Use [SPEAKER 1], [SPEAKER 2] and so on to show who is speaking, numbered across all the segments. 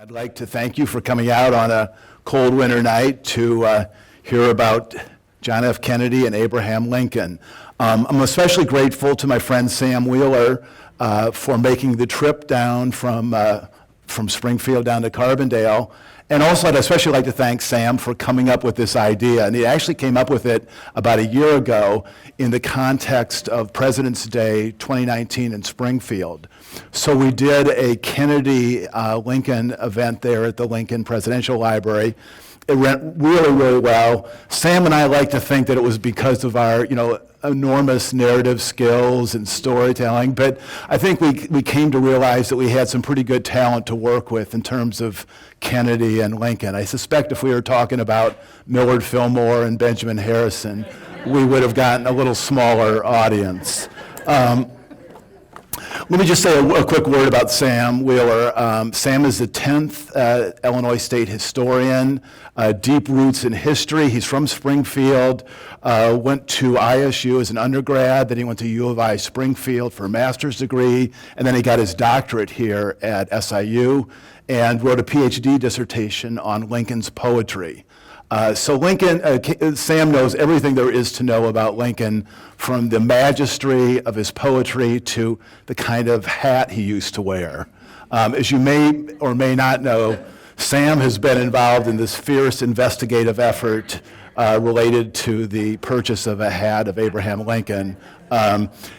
[SPEAKER 1] I'd like to thank you for coming out on a cold winter night to hear about John F. Kennedy and Abraham Lincoln. I'm especially grateful to my friend Sam Wheeler for making the trip down from Springfield down to Carbondale. And also, I'd especially like to thank Sam for coming up with this idea. And he actually came up with it about a year ago in the context of President's Day 2019 in Springfield. So we did a Kennedy-Lincoln event there at the Lincoln Presidential Library. It went really, really well. Sam and I like to think that it was because of our, enormous narrative skills and storytelling, but I think we came to realize that we had some pretty good talent to work with in terms of Kennedy and Lincoln. I suspect if we were talking about Millard Fillmore and Benjamin Harrison, we would have gotten a little smaller audience. Let me just say a quick word about Sam Wheeler. Sam is the 10th Illinois State historian, deep roots in history. He's from Springfield, went to ISU as an undergrad, then he went to U of I Springfield for a master's degree, and then he got his doctorate here at SIU and wrote a PhD dissertation on Lincoln's poetry. So Lincoln, Sam knows everything there is to know about Lincoln, from the majesty of his poetry to the kind of hat he used to wear. As you may or may not know, Sam has been involved in this fierce investigative effort related to the purchase of a hat of Abraham Lincoln.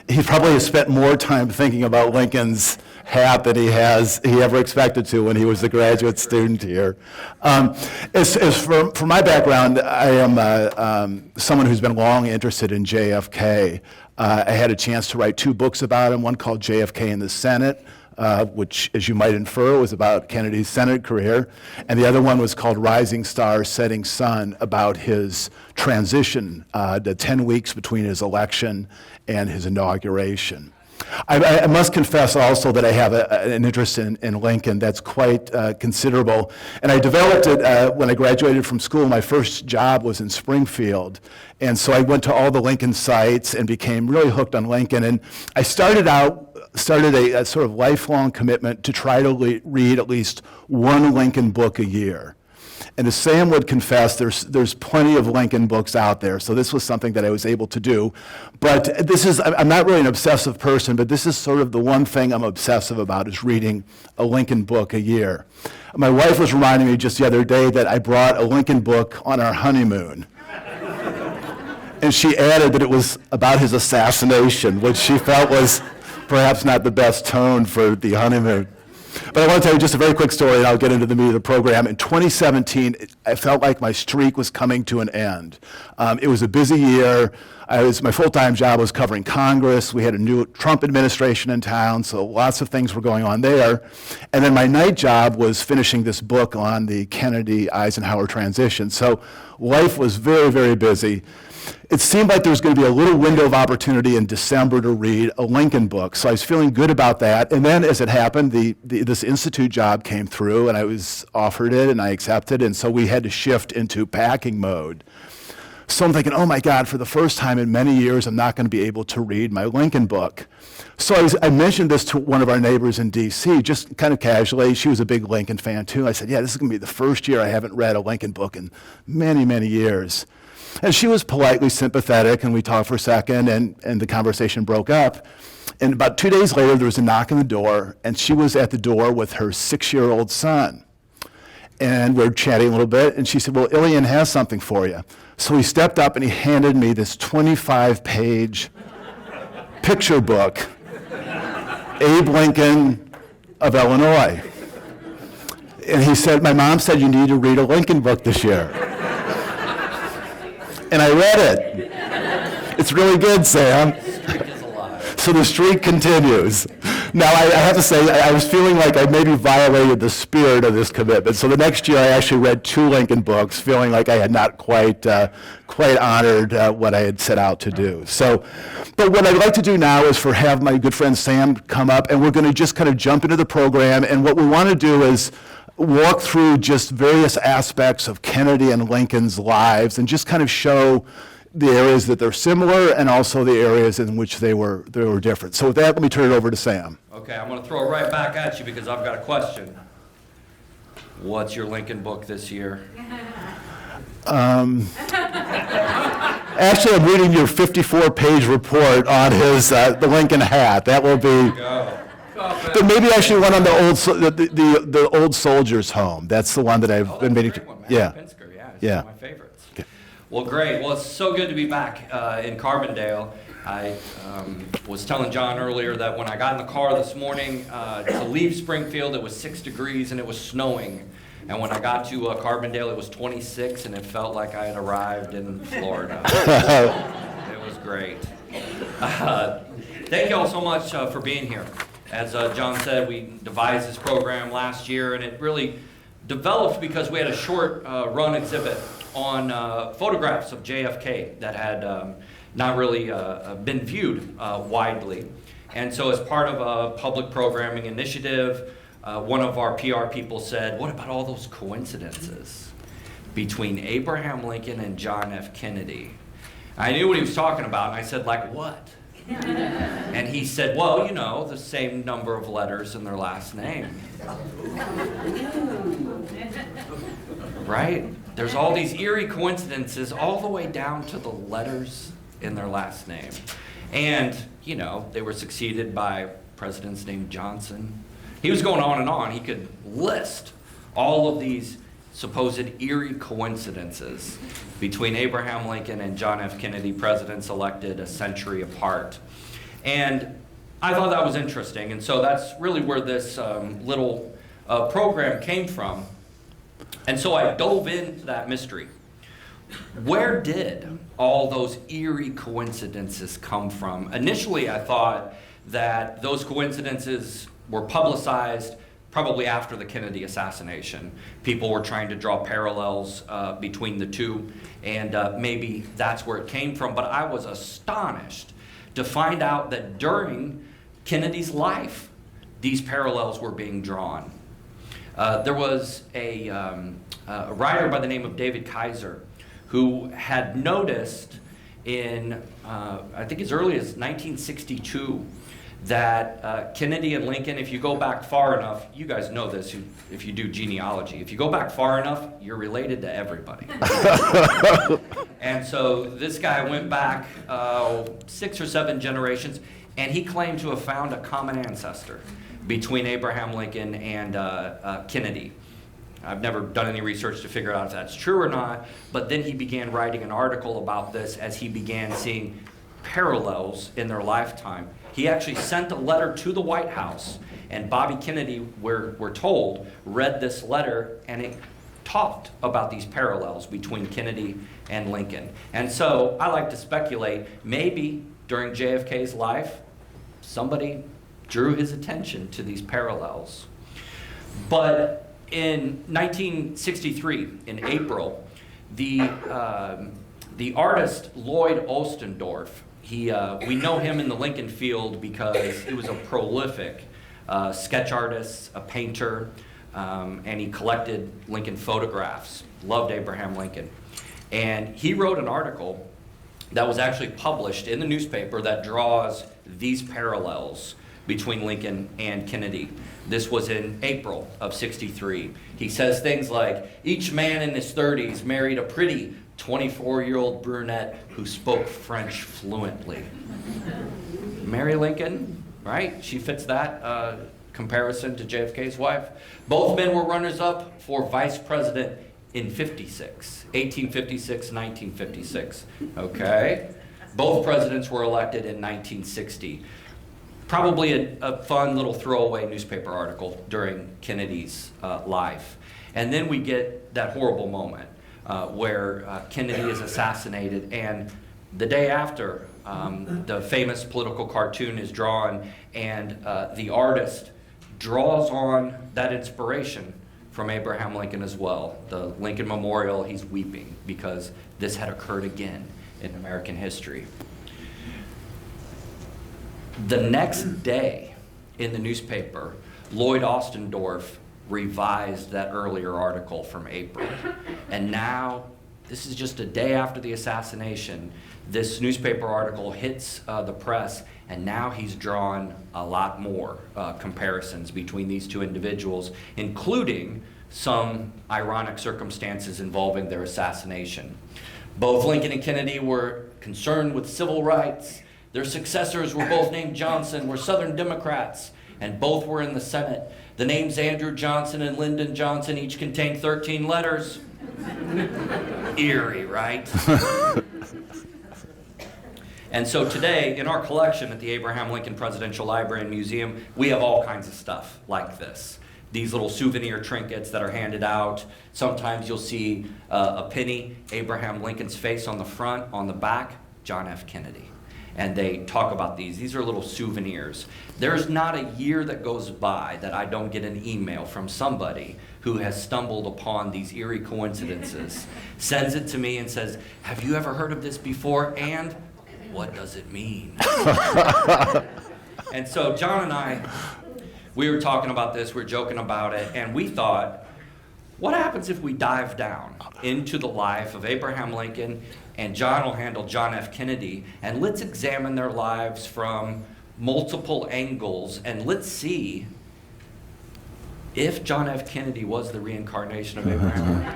[SPEAKER 1] He probably has spent more time thinking about Lincoln's hat than he ever expected to when he was a graduate student here. As for my background, I am someone who's been long interested in JFK. I had a chance to write 2 books about him, one called JFK in the Senate, which, as you might infer, was about Kennedy's Senate career, and the other one was called Rising Star, Setting Sun, about his transition, the 10 weeks between his election and his inauguration. I must confess also that I have an interest in Lincoln that's quite considerable, and I developed it when I graduated from school. My first job was in Springfield, and so I went to all the Lincoln sites and became really hooked on Lincoln, and I started a sort of lifelong commitment to try to read at least one Lincoln book a year. And as Sam would confess, there's plenty of Lincoln books out there, so this was something that I was able to do. But I'm not really an obsessive person, but this is sort of the one thing I'm obsessive about, is reading a Lincoln book a year. My wife was reminding me just the other day that I brought a Lincoln book on our honeymoon. And she added that it was about his assassination, which she felt was perhaps not the best tone for the honeymoon. But I want to tell you just a very quick story, and I'll get into the meat of the program. In 2017, I felt like my streak was coming to an end. It was a busy year. My full-time job was covering Congress. We had a new Trump administration in town, so lots of things were going on there. And then my night job was finishing this book on the Kennedy-Eisenhower transition. So life was very, very busy. It seemed like there was going to be a little window of opportunity in December to read a Lincoln book, so I was feeling good about that. And then, as it happened, this institute job came through, and I was offered it, and I accepted, and so we had to shift into packing mode. So I'm thinking, oh my God, for the first time in many years, I'm not going to be able to read my Lincoln book. So I mentioned this to one of our neighbors in D.C., just kind of casually. She was a big Lincoln fan, too. I said, yeah, this is going to be the first year I haven't read a Lincoln book in many, many years. And she was politely sympathetic, and we talked for a second, and the conversation broke up. And about 2 days later, there was a knock on the door, and she was at the door with her 6-year-old son. And we were chatting a little bit, and she said, well, Ilian has something for you. So he stepped up, and he handed me this 25-page picture book, Abe Lincoln of Illinois. And he said, my mom said you need to read a Lincoln book this year. And I read it. It's really good, Sam. So the streak continues. Now, I have to say, I was feeling like I maybe violated the spirit of this commitment. So the next year, I actually read 2 Lincoln books, feeling like I had not quite honored what I had set out to do. But what I'd like to do now is have my good friend Sam come up, and we're going to just kind of jump into the program. And what we want to do is walk through just various aspects of Kennedy and Lincoln's lives and just kind of show the areas that they're similar and also the areas in which they were different. So with that, let me turn it over to Sam.
[SPEAKER 2] Okay, I'm going to throw it right back at you because I've got a question. What's your Lincoln book this year?
[SPEAKER 1] Actually, I'm reading your 54-page report on his the Lincoln hat. That will be. But maybe actually one on the old soldiers' home. That's the one that I've been meaning to.
[SPEAKER 2] Yeah. Pinsker, it's one of my favorites.
[SPEAKER 1] Okay.
[SPEAKER 2] Well, great. Well, it's so good to be back in Carbondale. I was telling John earlier that when I got in the car this morning to leave Springfield, it was 6 degrees and it was snowing. And when I got to Carbondale, it was 26, and it felt like I had arrived in Florida. It was great. Thank you all so much for being here. As John said, we devised this program last year, and it really developed because we had a short run exhibit on photographs of JFK that had not really been viewed widely. And so as part of a public programming initiative, one of our PR people said, what about all those coincidences between Abraham Lincoln and John F. Kennedy? I knew what he was talking about, and I said, like what? And he said, well, you know, the same number of letters in their last name. Right? There's all these eerie coincidences all the way down to the letters in their last name. And, you know, they were succeeded by presidents named Johnson. He was going on and on. He could list all of these supposed eerie coincidences between Abraham Lincoln and John F. Kennedy, presidents elected a century apart. And I thought that was interesting. And so that's really where this little program came from. And so I dove into that mystery. Where did all those eerie coincidences come from? Initially, I thought that those coincidences were publicized probably after the Kennedy assassination. People were trying to draw parallels between the two, and maybe that's where it came from. But I was astonished to find out that during Kennedy's life, these parallels were being drawn. There was a writer by the name of David Kaiser who had noticed in, I think as early as 1962, that Kennedy and Lincoln, if you go back far enough, you guys know this if you do genealogy, if you go back far enough, you're related to everybody. And so this guy went back 6 or 7 generations, and he claimed to have found a common ancestor between Abraham Lincoln and Kennedy. I've never done any research to figure out if that's true or not, but then he began writing an article about this as he began seeing parallels in their lifetime. He actually sent a letter to the White House, and Bobby Kennedy, we're told, read this letter, and it talked about these parallels between Kennedy and Lincoln. And so I like to speculate, maybe during JFK's life, somebody drew his attention to these parallels. But in 1963, in April, the artist Lloyd Ostendorf, we know him in the Lincoln field because he was a prolific sketch artist, a painter, and he collected Lincoln photographs, loved Abraham Lincoln. And he wrote an article that was actually published in the newspaper that draws these parallels between Lincoln and Kennedy. This was in April of '63. He says things like, each man in his 30s married a pretty 24-year-old brunette who spoke French fluently. Mary Lincoln, right? She fits that comparison to JFK's wife. Both men were runners-up for vice president in 1856, 1956. Okay? Both presidents were elected in 1960. Probably a fun little throwaway newspaper article during Kennedy's life. And then we get that horrible moment where Kennedy is assassinated, and the day after, the famous political cartoon is drawn, and the artist draws on that inspiration from Abraham Lincoln as well. The Lincoln Memorial, he's weeping because this had occurred again in American history. The next day in the newspaper, Lloyd Ostendorf revised that earlier article from April. And now, this is just a day after the assassination, this newspaper article hits the press, and now he's drawn a lot more comparisons between these two individuals, including some ironic circumstances involving their assassination. Both Lincoln and Kennedy were concerned with civil rights. Their successors were both named Johnson, were Southern Democrats, and both were in the Senate. The names Andrew Johnson and Lyndon Johnson each contained 13 letters. Eerie, right? And so today, in our collection at the Abraham Lincoln Presidential Library and Museum, we have all kinds of stuff like this. These little souvenir trinkets that are handed out. Sometimes you'll see a penny, Abraham Lincoln's face on the front, on the back, John F. Kennedy. And they talk about these. These are little souvenirs. There's not a year that goes by that I don't get an email from somebody who has stumbled upon these eerie coincidences, sends it to me and says, have you ever heard of this before? And what does it mean? And so John and I, we were talking about this, we were joking about it, and we thought, what happens if we dive down into the life of Abraham Lincoln, and John will handle John F. Kennedy, and let's examine their lives from multiple angles, and let's see if John F. Kennedy was the reincarnation of Abraham Lincoln.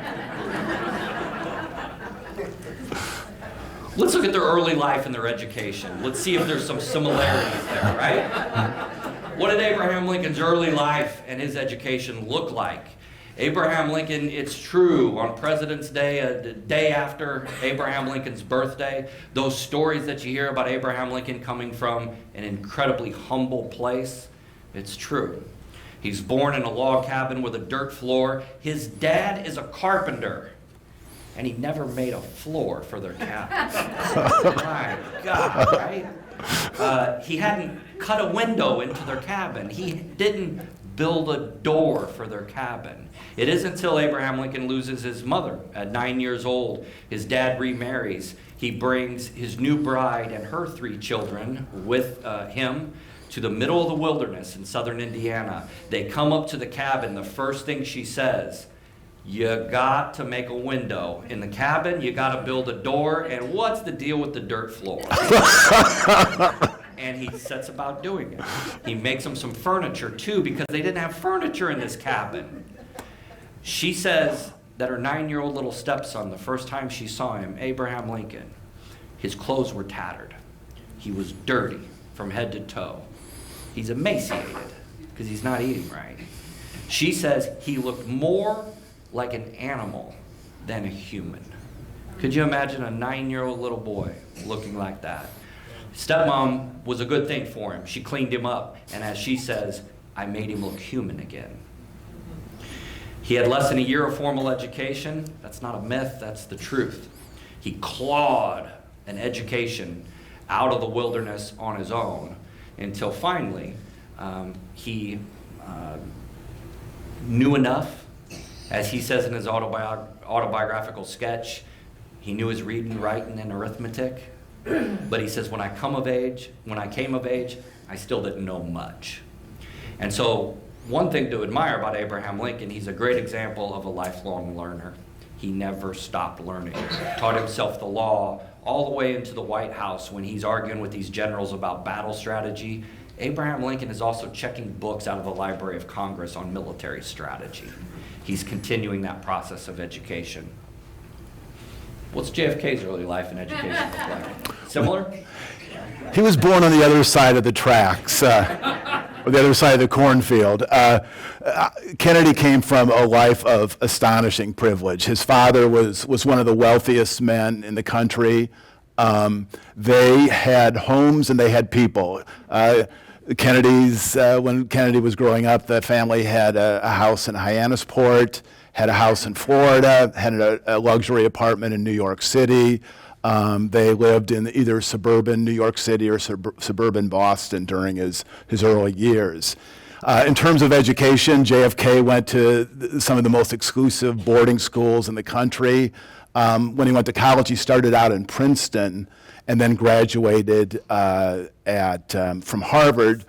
[SPEAKER 2] Let's look at their early life and their education. Let's see if there's some similarities there, right? What did Abraham Lincoln's early life and his education look like? Abraham Lincoln, it's true, on President's Day, a day after Abraham Lincoln's birthday, those stories that you hear about Abraham Lincoln coming from an incredibly humble place, it's true. He's born in a log cabin with a dirt floor. His dad is a carpenter, and he never made a floor for their cabin. My God, right? He hadn't cut a window into their cabin. He didn't build a door for their cabin. It isn't until Abraham Lincoln loses his mother at 9 years old. His dad remarries. He brings his new bride and her 3 children with him to the middle of the wilderness in southern Indiana. They come up to the cabin. The first thing she says, you got to make a window in the cabin, you got to build a door, and what's the deal with the dirt floor? And he sets about doing it. He makes them some furniture too, because they didn't have furniture in this cabin. She says that her 9-year-old little stepson, the first time she saw him, Abraham Lincoln, his clothes were tattered. He was dirty from head to toe. He's emaciated because he's not eating right. She says he looked more like an animal than a human. Could you imagine a 9-year-old little boy looking like that? Stepmom was a good thing for him. She cleaned him up, and as she says, I made him look human again. He had less than a year of formal education. That's not a myth, that's the truth. He clawed an education out of the wilderness on his own until finally he knew enough. As he says in his autobiographical sketch, he knew his reading, writing, and arithmetic. But he says, when I came of age, I still didn't know much. And so one thing to admire about Abraham Lincoln, he's a great example of a lifelong learner. He never stopped learning. Taught himself the law all the way into the White House when he's arguing with these generals about battle strategy. Abraham Lincoln is also checking books out of the Library of Congress on military strategy. He's continuing that process of education. What's JFK's early life and education look like? Similar?
[SPEAKER 1] He was born on the other side of the tracks, or the other side of the cornfield. Kennedy came from a life of astonishing privilege. His father was one of the wealthiest men in the country. They had homes and they had people. Kennedy's, when Kennedy was growing up, the family had a house in Hyannisport, had a house in Florida, had a luxury apartment in New York City. They lived in either suburban New York City or suburban Boston during his early years. In terms of education, JFK went to some of the most exclusive boarding schools in the country. When he went to college, he started out in Princeton and then graduated from Harvard.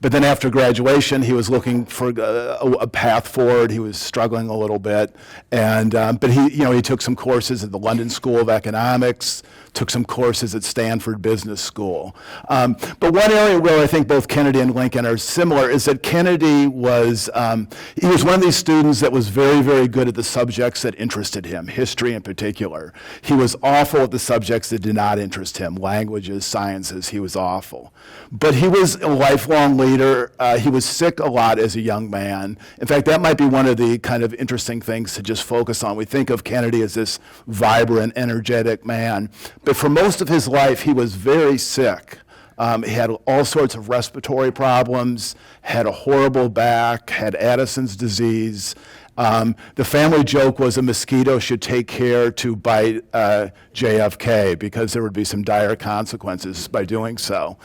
[SPEAKER 1] But then after graduation, he was looking for a path forward. He was struggling a little bit, but he took some courses at the London School of Economics, took some courses at Stanford Business School. But one area where I think both Kennedy and Lincoln are similar is that Kennedy was, he was one of these students that was very, very good at the subjects that interested him, history in particular. He was awful at the subjects that did not interest him, languages, sciences, he was awful. But he was a lifelong leader. He was sick a lot as a young man. In fact, that might be one of the kind of interesting things to just focus on. We think of Kennedy as this vibrant, energetic man, but for most of his life, he was very sick. He had all sorts of respiratory problems, had a horrible back, had Addison's disease. The family joke was a mosquito should take care to bite JFK because there would be some dire consequences by doing so.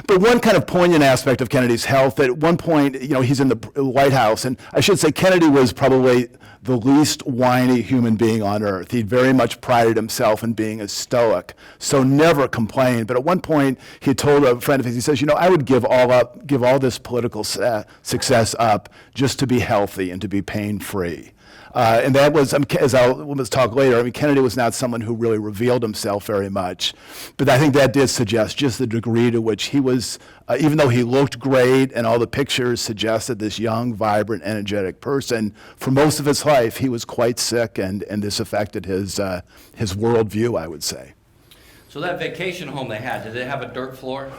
[SPEAKER 1] But one kind of poignant aspect of Kennedy's health, at one point, he's in the White House, and I should say Kennedy was probably the least whiny human being on earth. He very much prided himself in being a stoic, so never complained. But at one point, he told a friend of his, he says, I would give all this political success up just to be healthy and to be pain-free. And that was, as we'll talk later, Kennedy was not someone who really revealed himself very much. But I think that did suggest just the degree to which he was, even though he looked great and all the pictures suggested this young, vibrant, energetic person, for most of his life he was quite sick, and this affected his worldview, I would say.
[SPEAKER 2] So that vacation home they had, did it have a dirt floor?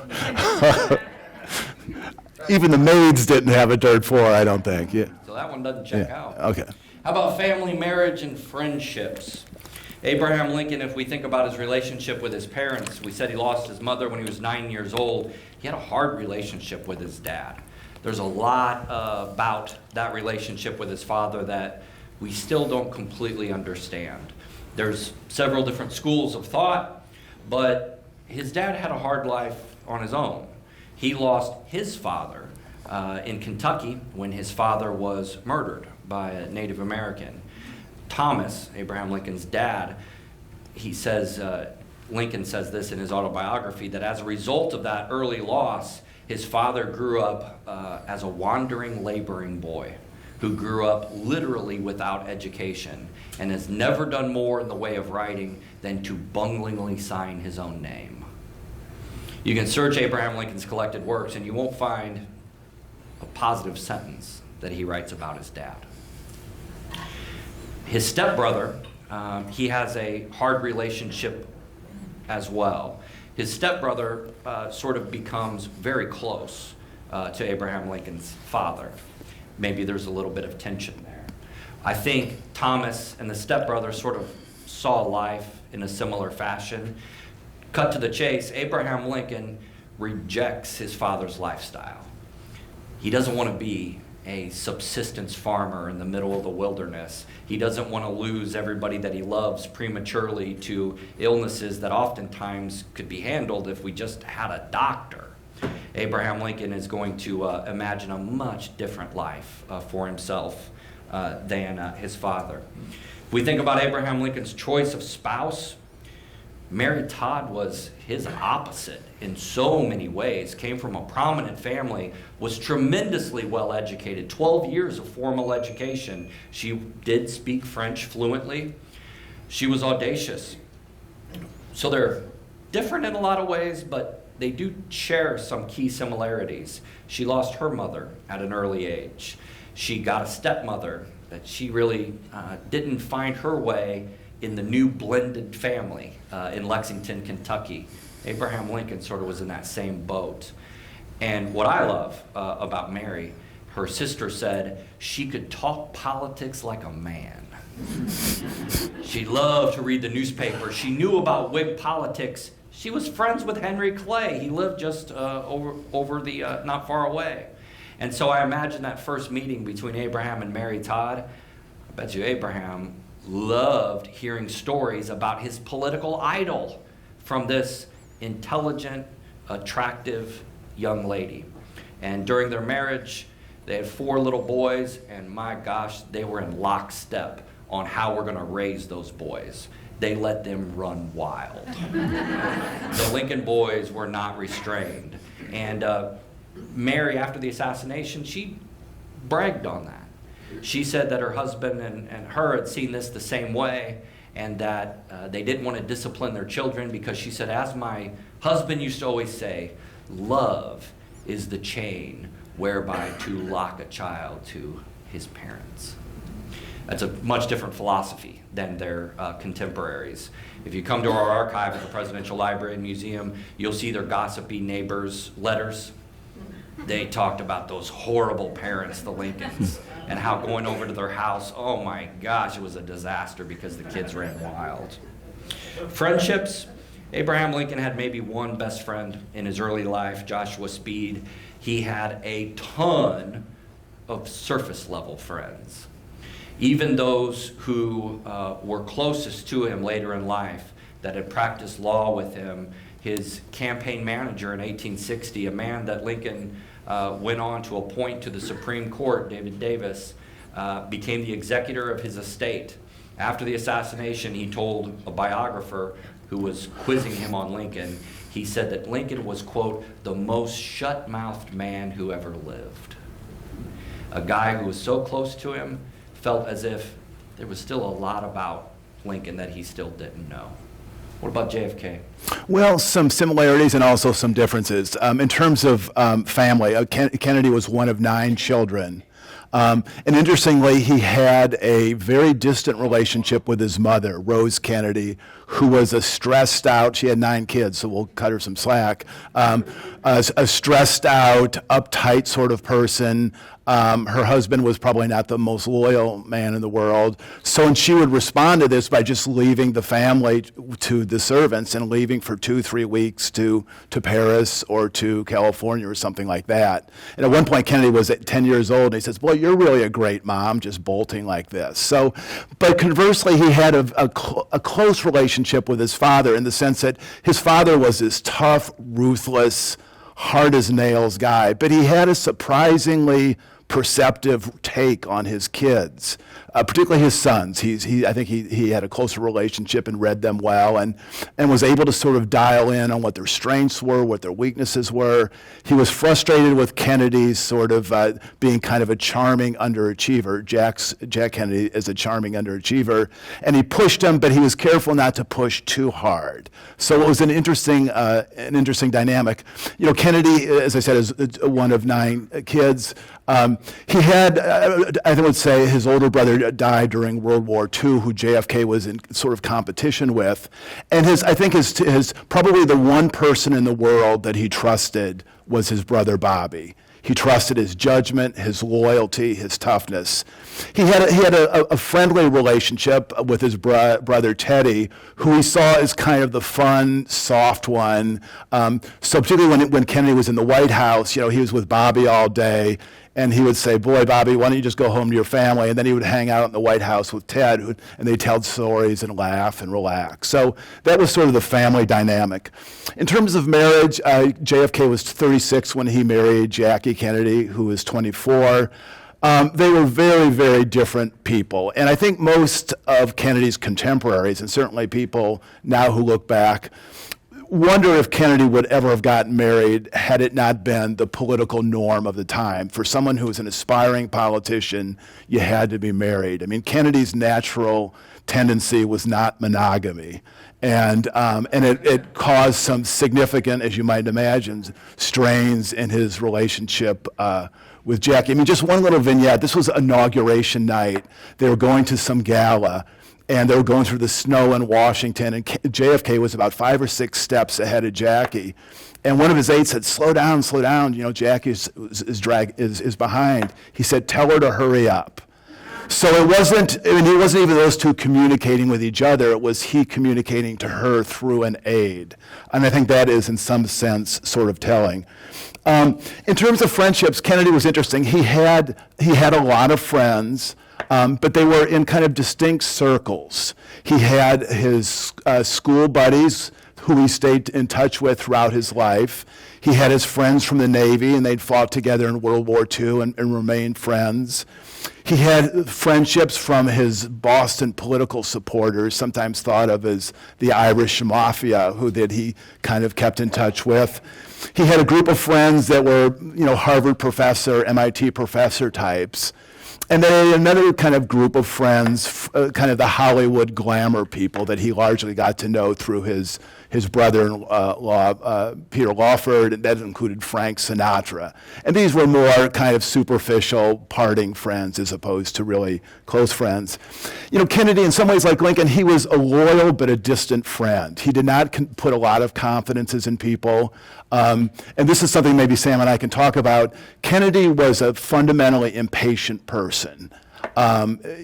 [SPEAKER 1] Even the maids didn't have a dirt floor, I don't think. Yeah.
[SPEAKER 2] So that one doesn't check out.
[SPEAKER 1] Okay.
[SPEAKER 2] How about family, marriage, and friendships? Abraham Lincoln, if we think about his relationship with his parents, we said he lost his mother when he was 9 years old. He had a hard relationship with his dad. There's a lot about that relationship with his father that we still don't completely understand. There's several different schools of thought, but his dad had a hard life on his own. He lost his father in Kentucky when his father was murdered by a Native American. Thomas, Abraham Lincoln's dad, he says, Lincoln says this in his autobiography, that as a result of that early loss, his father grew up as a wandering, laboring boy who grew up literally without education and has never done more in the way of writing than to bunglingly sign his own name. You can search Abraham Lincoln's collected works and you won't find a positive sentence that he writes about his dad. His stepbrother, he has a hard relationship as well. His stepbrother sort of becomes very close to Abraham Lincoln's father. Maybe there's a little bit of tension there. I think Thomas and the stepbrother sort of saw life in a similar fashion. Cut to the chase, Abraham Lincoln rejects his father's lifestyle. He doesn't want to be a subsistence farmer in the middle of the wilderness. He doesn't want to lose everybody that he loves prematurely to illnesses that oftentimes could be handled if we just had a doctor. Abraham Lincoln is going to imagine a much different life for himself than his father. If we think about Abraham Lincoln's choice of spouse, Mary Todd was his opposite in so many ways, came from a prominent family, was tremendously well educated, 12 years of formal education. She did speak French fluently. She was audacious. So they're different in a lot of ways, but they do share some key similarities. She lost her mother at an early age. She got a stepmother that she really didn't find her way in the new blended family in Lexington, Kentucky. Abraham Lincoln sort of was in that same boat. And what I love about Mary, her sister said she could talk politics like a man. She loved to read the newspaper. She knew about Whig politics. She was friends with Henry Clay. He lived just over the not far away. And so I imagine that first meeting between Abraham and Mary Todd. I bet you Abraham loved hearing stories about his political idol from this intelligent, attractive young lady. And during their marriage, they had 4 little boys, and my gosh, they were in lockstep on how we're going to raise those boys. They let them run wild. The Lincoln boys were not restrained. And Mary, after the assassination, she bragged on that. She said that her husband and her had seen this the same way, and that they didn't want to discipline their children because she said, as my husband used to always say, love is the chain whereby to lock a child to his parents. That's a much different philosophy than their contemporaries. If you come to our archive at the Presidential Library and Museum, you'll see their gossipy neighbors' letters. They talked about those horrible parents, the Lincolns, and how going over to their house, oh my gosh, it was a disaster because the kids ran wild. Friendships. Abraham Lincoln had maybe one best friend in his early life, Joshua Speed. He had a ton of surface level friends. Even those who were closest to him later in life, that had practiced law with him, his campaign manager in 1860, a man that Lincoln went on to appoint to the Supreme Court, David Davis, became the executor of his estate. After the assassination, he told a biographer who was quizzing him on Lincoln, he said that Lincoln was, quote, the most shut-mouthed man who ever lived. A guy who was so close to him felt as if there was still a lot about Lincoln that he still didn't know. What about JFK?
[SPEAKER 1] Well, some similarities and also some differences. In terms of family, Kennedy was one of 9 children. And interestingly, he had a very distant relationship with his mother, Rose Kennedy, who was a stressed out, she had 9 kids, so we'll cut her some slack, a stressed out, uptight sort of person. Her husband was probably not the most loyal man in the world. So, and she would respond to this by just leaving the family to the servants and leaving for 2-3 weeks to Paris or to California or something like that. And at one point, Kennedy was at 10 years old, and he says, boy, you're really a great mom, just bolting like this. So, but conversely, he had a close relationship with his father in the sense that his father was this tough, ruthless, hard as nails guy, but he had a surprisingly perceptive take on his kids, particularly his sons. I think he had a closer relationship and read them well and was able to sort of dial in on what their strengths were, what their weaknesses were. He was frustrated with Kennedy's sort of being kind of a charming underachiever. Jack Kennedy is a charming underachiever, and he pushed him, but he was careful not to push too hard. So it was an interesting dynamic. You know, Kennedy, as I said, is one of 9 kids. He had, I would say, his older brother died during World War II, who JFK was in sort of competition with. And I think his probably the one person in the world that he trusted was his brother Bobby. He trusted his judgment, his loyalty, his toughness. He had a friendly relationship with his brother Teddy, who he saw as kind of the fun, soft one. So particularly when Kennedy was in the White House, you know, he was with Bobby all day. And he would say, boy, Bobby, why don't you just go home to your family? And then he would hang out in the White House with Ted, and they'd tell stories and laugh and relax. So that was sort of the family dynamic. In terms of marriage, JFK was 36 when he married Jackie Kennedy, who was 24. They were very, very different people. And I think most of Kennedy's contemporaries, and certainly people now who look back, wonder if Kennedy would ever have gotten married had it not been the political norm of the time. For someone who was an aspiring politician, you had to be married. I mean, Kennedy's natural tendency was not monogamy. And it caused some significant, as you might imagine, strains in his relationship with Jackie. I mean, just one little vignette. This was inauguration night. They were going to some gala, and they were going through the snow in Washington, and JFK was about 5 or 6 steps ahead of Jackie. And one of his aides said, slow down, you know, Jackie is behind. He said, tell her to hurry up. So it wasn't even those two communicating with each other, it was he communicating to her through an aide. And I think that is, in some sense, sort of telling. In terms of friendships, Kennedy was interesting. He had a lot of friends, but they were in kind of distinct circles. He had his school buddies who he stayed in touch with throughout his life. He had his friends from the Navy, and they'd fought together in World War II and remained friends. He had friendships from his Boston political supporters, sometimes thought of as the Irish Mafia, who he kind of kept in touch with. He had a group of friends that were, you know, Harvard professor, MIT professor types. And then another kind of group of friends, kind of the Hollywood glamour people that he largely got to know through his brother-in-law, Peter Lawford, and that included Frank Sinatra. And these were more kind of superficial parting friends as opposed to really close friends. You know, Kennedy, in some ways like Lincoln, he was a loyal but a distant friend. He did not put a lot of confidences in people. And this is something maybe Sam and I can talk about. Kennedy was a fundamentally impatient person.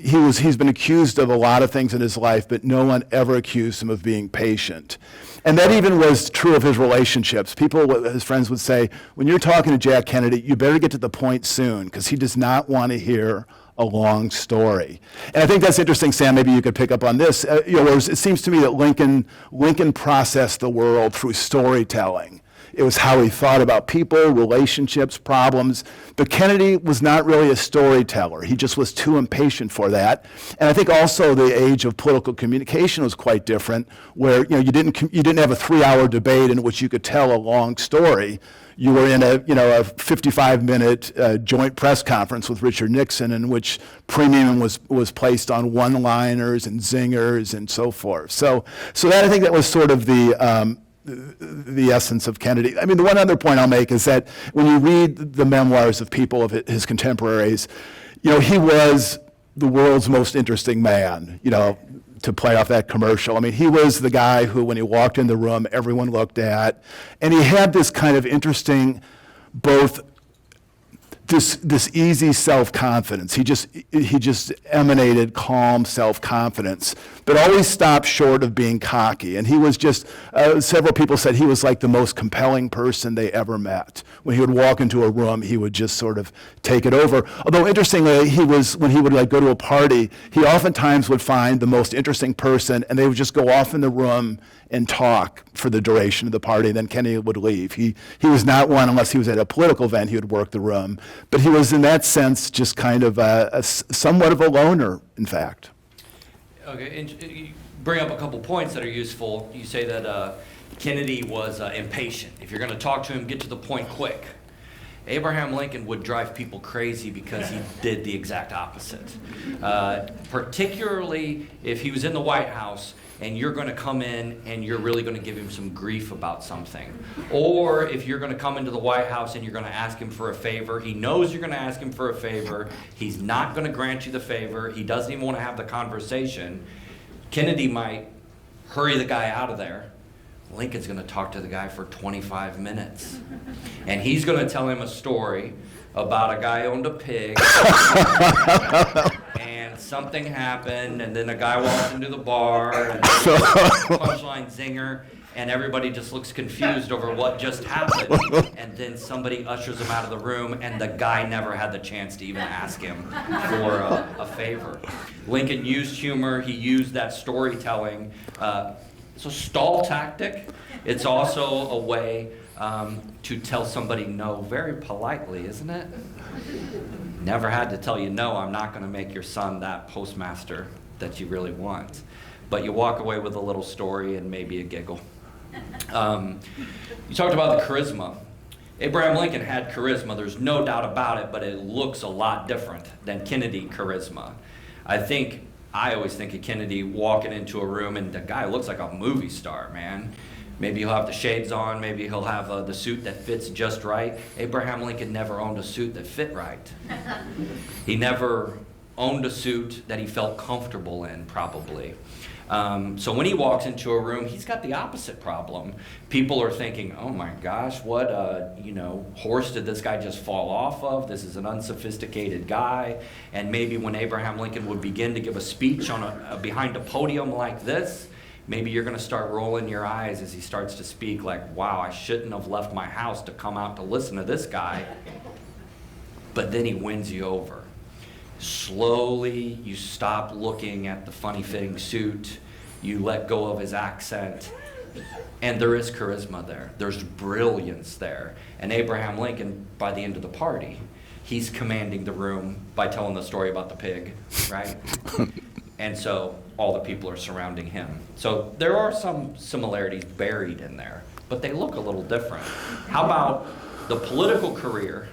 [SPEAKER 1] He's been accused of a lot of things in his life, but no one ever accused him of being patient. And that even was true of his relationships. People, his friends would say, when you're talking to Jack Kennedy, you better get to the point soon, because he does not want to hear a long story. And I think that's interesting, Sam, maybe you could pick up on this. Whereas it seems to me that Lincoln processed the world through storytelling. It was how he thought about people, relationships, problems. But Kennedy was not really a storyteller. He just was too impatient for that. And I think also the age of political communication was quite different, where you didn't have a 3-hour debate in which you could tell a long story. You were in a 55-minute joint press conference with Richard Nixon, in which premium was placed on one-liners and zingers and so forth. So that, I think that was sort of the essence of Kennedy. I mean, the one other point I'll make is that when you read the memoirs of people of his contemporaries, he was the world's most interesting man, to play off that commercial. I mean, he was the guy who, when he walked in the room, everyone looked at. And he had this kind of interesting, both this easy self-confidence. He just emanated calm self-confidence, but always stopped short of being cocky. And he was just, several people said he was like the most compelling person they ever met. When he would walk into a room, he would just sort of take it over. Although interestingly, when he would go to a party, he oftentimes would find the most interesting person, and they would just go off in the room and talk for the duration of the party, and then Kennedy would leave. He was not one, unless he was at a political event, he would work the room. But he was, in that sense, just kind of somewhat of a loner, in fact.
[SPEAKER 2] Okay, and you bring up a couple points that are useful. You say that Kennedy was impatient. If you're going to talk to him, get to the point quick. Abraham Lincoln would drive people crazy because he did the exact opposite. Particularly if he was in the White House and you're going to come in and you're really going to give him some grief about something. Or if you're going to come into the White House and you're going to ask him for a favor, he knows you're going to ask him for a favor, he's not going to grant you the favor, he doesn't even want to have the conversation. Kennedy might hurry the guy out of there. Lincoln's going to talk to the guy for 25 minutes. And he's going to tell him a story about a guy owned a pig, and something happened, and then a guy walks into the bar, and punchline zinger, and everybody just looks confused over what just happened. And then somebody ushers him out of the room, and the guy never had the chance to even ask him for a favor. Lincoln used humor. He used that storytelling. It's a stall tactic. It's also a way to tell somebody no very politely, isn't it? Never had to tell you, no, I'm not going to make your son that postmaster that you really want. But you walk away with a little story and maybe a giggle. You talked about the charisma. Abraham Lincoln had charisma, there's no doubt about it, but it looks a lot different than Kennedy charisma. I always think of Kennedy walking into a room and the guy looks like a movie star, man. Maybe he'll have the shades on, maybe he'll have the suit that fits just right. Abraham Lincoln never owned a suit that fit right. He never owned a suit that he felt comfortable in, probably. So when he walks into a room, he's got the opposite problem. People are thinking, oh my gosh, what horse did this guy just fall off of? This is an unsophisticated guy. And maybe when Abraham Lincoln would begin to give a speech on behind a podium like this, maybe you're going to start rolling your eyes as he starts to speak like, wow, I shouldn't have left my house to come out to listen to this guy. But then he wins you over. Slowly, you stop looking at the funny-fitting suit. You let go of his accent. And there is charisma there. There's brilliance there. And Abraham Lincoln, by the end of the party, he's commanding the room by telling the story about the pig, right? And so all the people are surrounding him. So there are some similarities buried in there, but they look a little different. How about the political career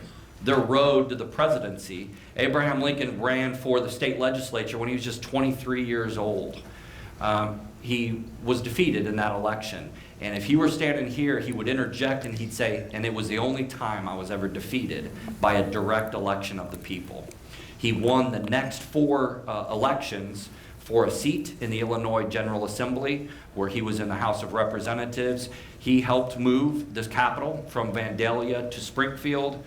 [SPEAKER 2] their road to the presidency. Abraham Lincoln ran for the state legislature when he was just 23 years old. He was defeated in that election. And if he were standing here, he would interject and he'd say, and it was the only time I was ever defeated by a direct election of the people. He won the next 4 elections for a seat in the Illinois General Assembly, where he was in the House of Representatives. He helped move this capital from Vandalia to Springfield.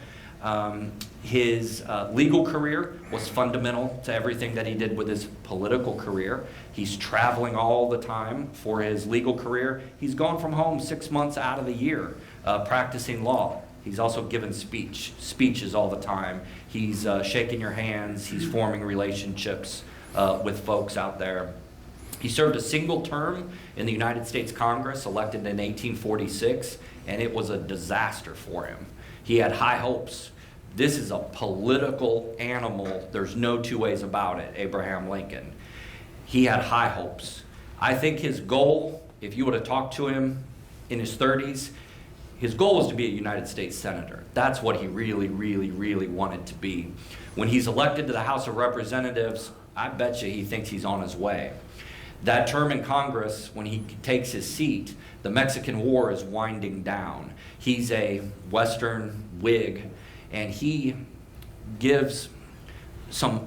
[SPEAKER 2] His legal career was fundamental to everything that he did with his political career. He's traveling all the time for his legal career. He's gone from home 6 months out of the year practicing law. He's also given speeches all the time. He's shaking your hands. He's forming relationships with folks out there. He served a single term in the United States Congress, elected in 1846, and it was a disaster for him. He had high hopes. This is a political animal. There's no two ways about it, Abraham Lincoln. He had high hopes. I think his goal, if you would have talked to him in his 30s, his goal was to be a United States Senator. That's what he really, really, really wanted to be. When he's elected to the House of Representatives, I bet you he thinks he's on his way. That term in Congress, when he takes his seat, the Mexican War is winding down. He's a Western Whig, and he gives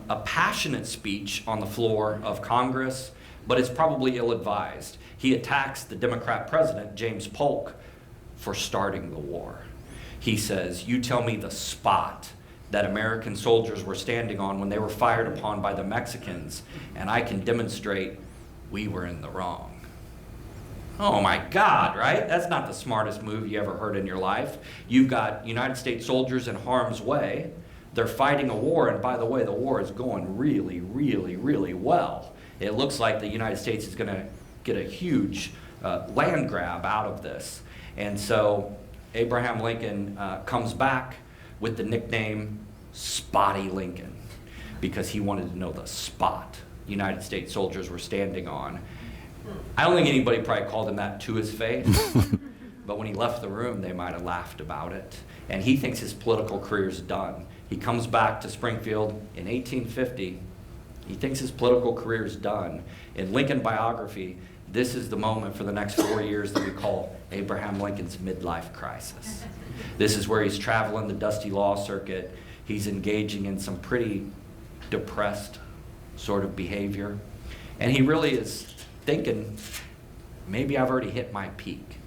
[SPEAKER 2] a passionate speech on the floor of Congress, but it's probably ill-advised. He attacks the Democrat president, James Polk, for starting the war. He says, "You tell me the spot that American soldiers were standing on when they were fired upon by the Mexicans, and I can demonstrate we were in the wrong." Oh my God, right? That's not the smartest move you ever heard in your life. You've got United States soldiers in harm's way. They're fighting a war, and by the way, the war is going really, really, really well. It looks like the United States is going to get a huge land grab out of this. And so Abraham Lincoln comes back with the nickname Spotty Lincoln, because he wanted to know the spot United States soldiers were standing on. I don't think anybody probably called him that to his face, but when he left the room, they might have laughed about it. And he thinks his political career's done. He comes back to Springfield in 1850. He thinks his political career's done. In Lincoln biography, this is the moment for the next 4 years that we call Abraham Lincoln's midlife crisis. This is where he's traveling the dusty law circuit. He's engaging in some pretty depressed sort of behavior. And he really is thinking, maybe I've already hit my peak.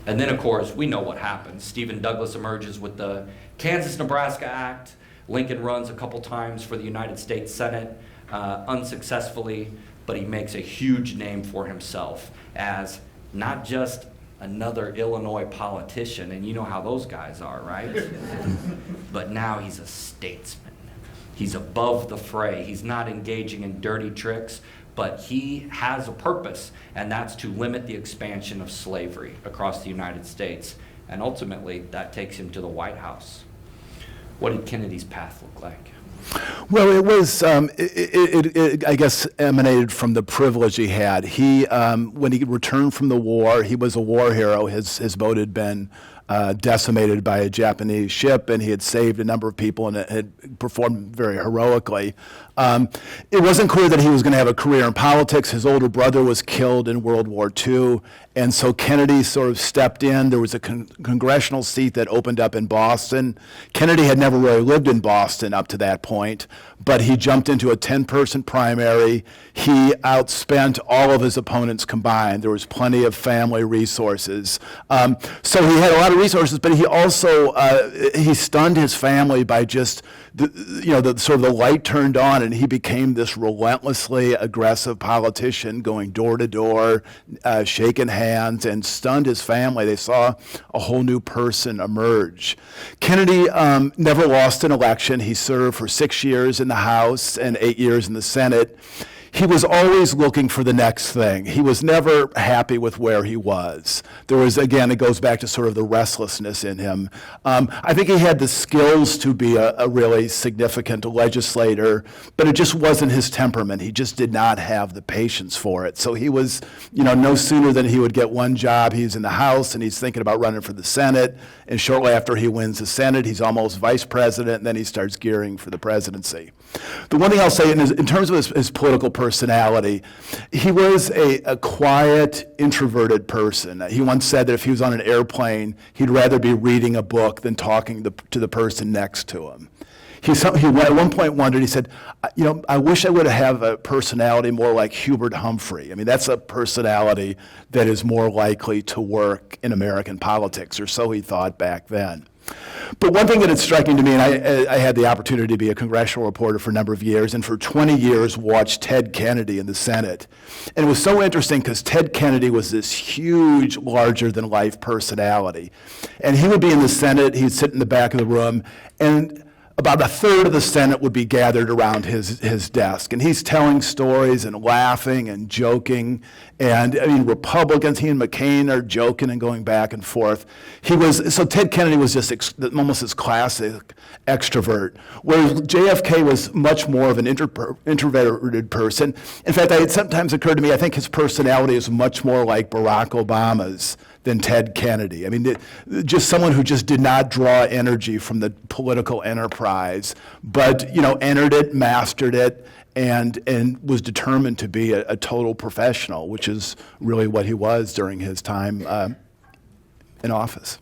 [SPEAKER 2] And then, of course, we know what happens. Stephen Douglas emerges with the Kansas-Nebraska Act. Lincoln runs a couple times for the United States Senate, unsuccessfully, but he makes a huge name for himself as not just another Illinois politician, and you know how those guys are, right? But now he's a statesman. He's above the fray. He's not engaging in dirty tricks, but he has a purpose, and that's to limit the expansion of slavery across the United States. And ultimately, that takes him to the White House. What did Kennedy's path look like?
[SPEAKER 1] Well, it was, it I guess, emanated from the privilege he had. He, when he returned from the war, he was a war hero. His boat had been decimated by a Japanese ship, and he had saved a number of people and had performed very heroically. It wasn't clear that he was going to have a career in politics. His older brother was killed in World War II, and so Kennedy sort of stepped in. There was a congressional seat that opened up in Boston. Kennedy had never really lived in Boston up to that point, but he jumped into a 10-person primary. He outspent all of his opponents combined. There was plenty of family resources. So he had a lot of resources, but he also, he stunned his family by just, the sort of the light turned on, and he became this relentlessly aggressive politician, going door to door, shaking hands, and stunned his family. They saw a whole new person emerge. Kennedy never lost an election. He served for 6 years in the House and 8 years in the Senate. he was always looking for the next thing. He was never happy with where he was. There was, again, it goes back to sort of the restlessness in him. I think he had the skills to be a really significant legislator, but it just wasn't his temperament. He just did not have the patience for it. So he was, no sooner than he would get one job, he's in the House and he's thinking about running for the Senate. And shortly after he wins the Senate, he's almost vice president, and then he starts gearing for the presidency. The one thing I'll say in terms of his political personality, he was a quiet, introverted person. He once said that if he was on an airplane, he'd rather be reading a book than talking to the person next to him. He at one point wondered, he said, I wish I would have a personality more like Hubert Humphrey. I mean, that's a personality that is more likely to work in American politics, or so he thought back then. But one thing that is striking to me, and I had the opportunity to be a congressional reporter for a number of years, and for 20 years watched Ted Kennedy in the Senate. And it was so interesting because Ted Kennedy was this huge, larger-than-life personality. And he would be in the Senate, he'd sit in the back of the room, and about a third of the Senate would be gathered around his desk. And he's telling stories and laughing and joking. And I mean, Republicans, he and McCain are joking and going back and forth. So Ted Kennedy was just almost this classic extrovert, whereas JFK was much more of an introverted person. In fact, it sometimes occurred to me, I think his personality is much more like Barack Obama's than Ted Kennedy. I mean, just someone who just did not draw energy from the political enterprise, but entered it, mastered it, and was determined to be a total professional, which is really what he was during his time in office.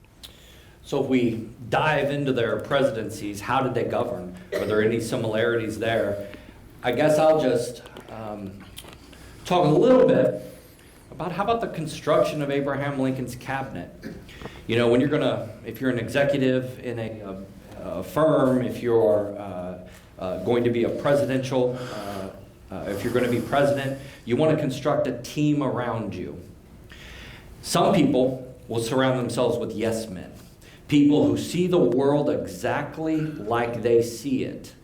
[SPEAKER 2] So if we dive into their presidencies, how did they govern? Are there any similarities there? I guess I'll just talk a little bit about how about the construction of Abraham Lincoln's cabinet. When if you're an executive in a firm, if you're going to be a presidential, if you're going to be president, you want to construct a team around you. Some people will surround themselves with yes men, people who see the world exactly like they see it,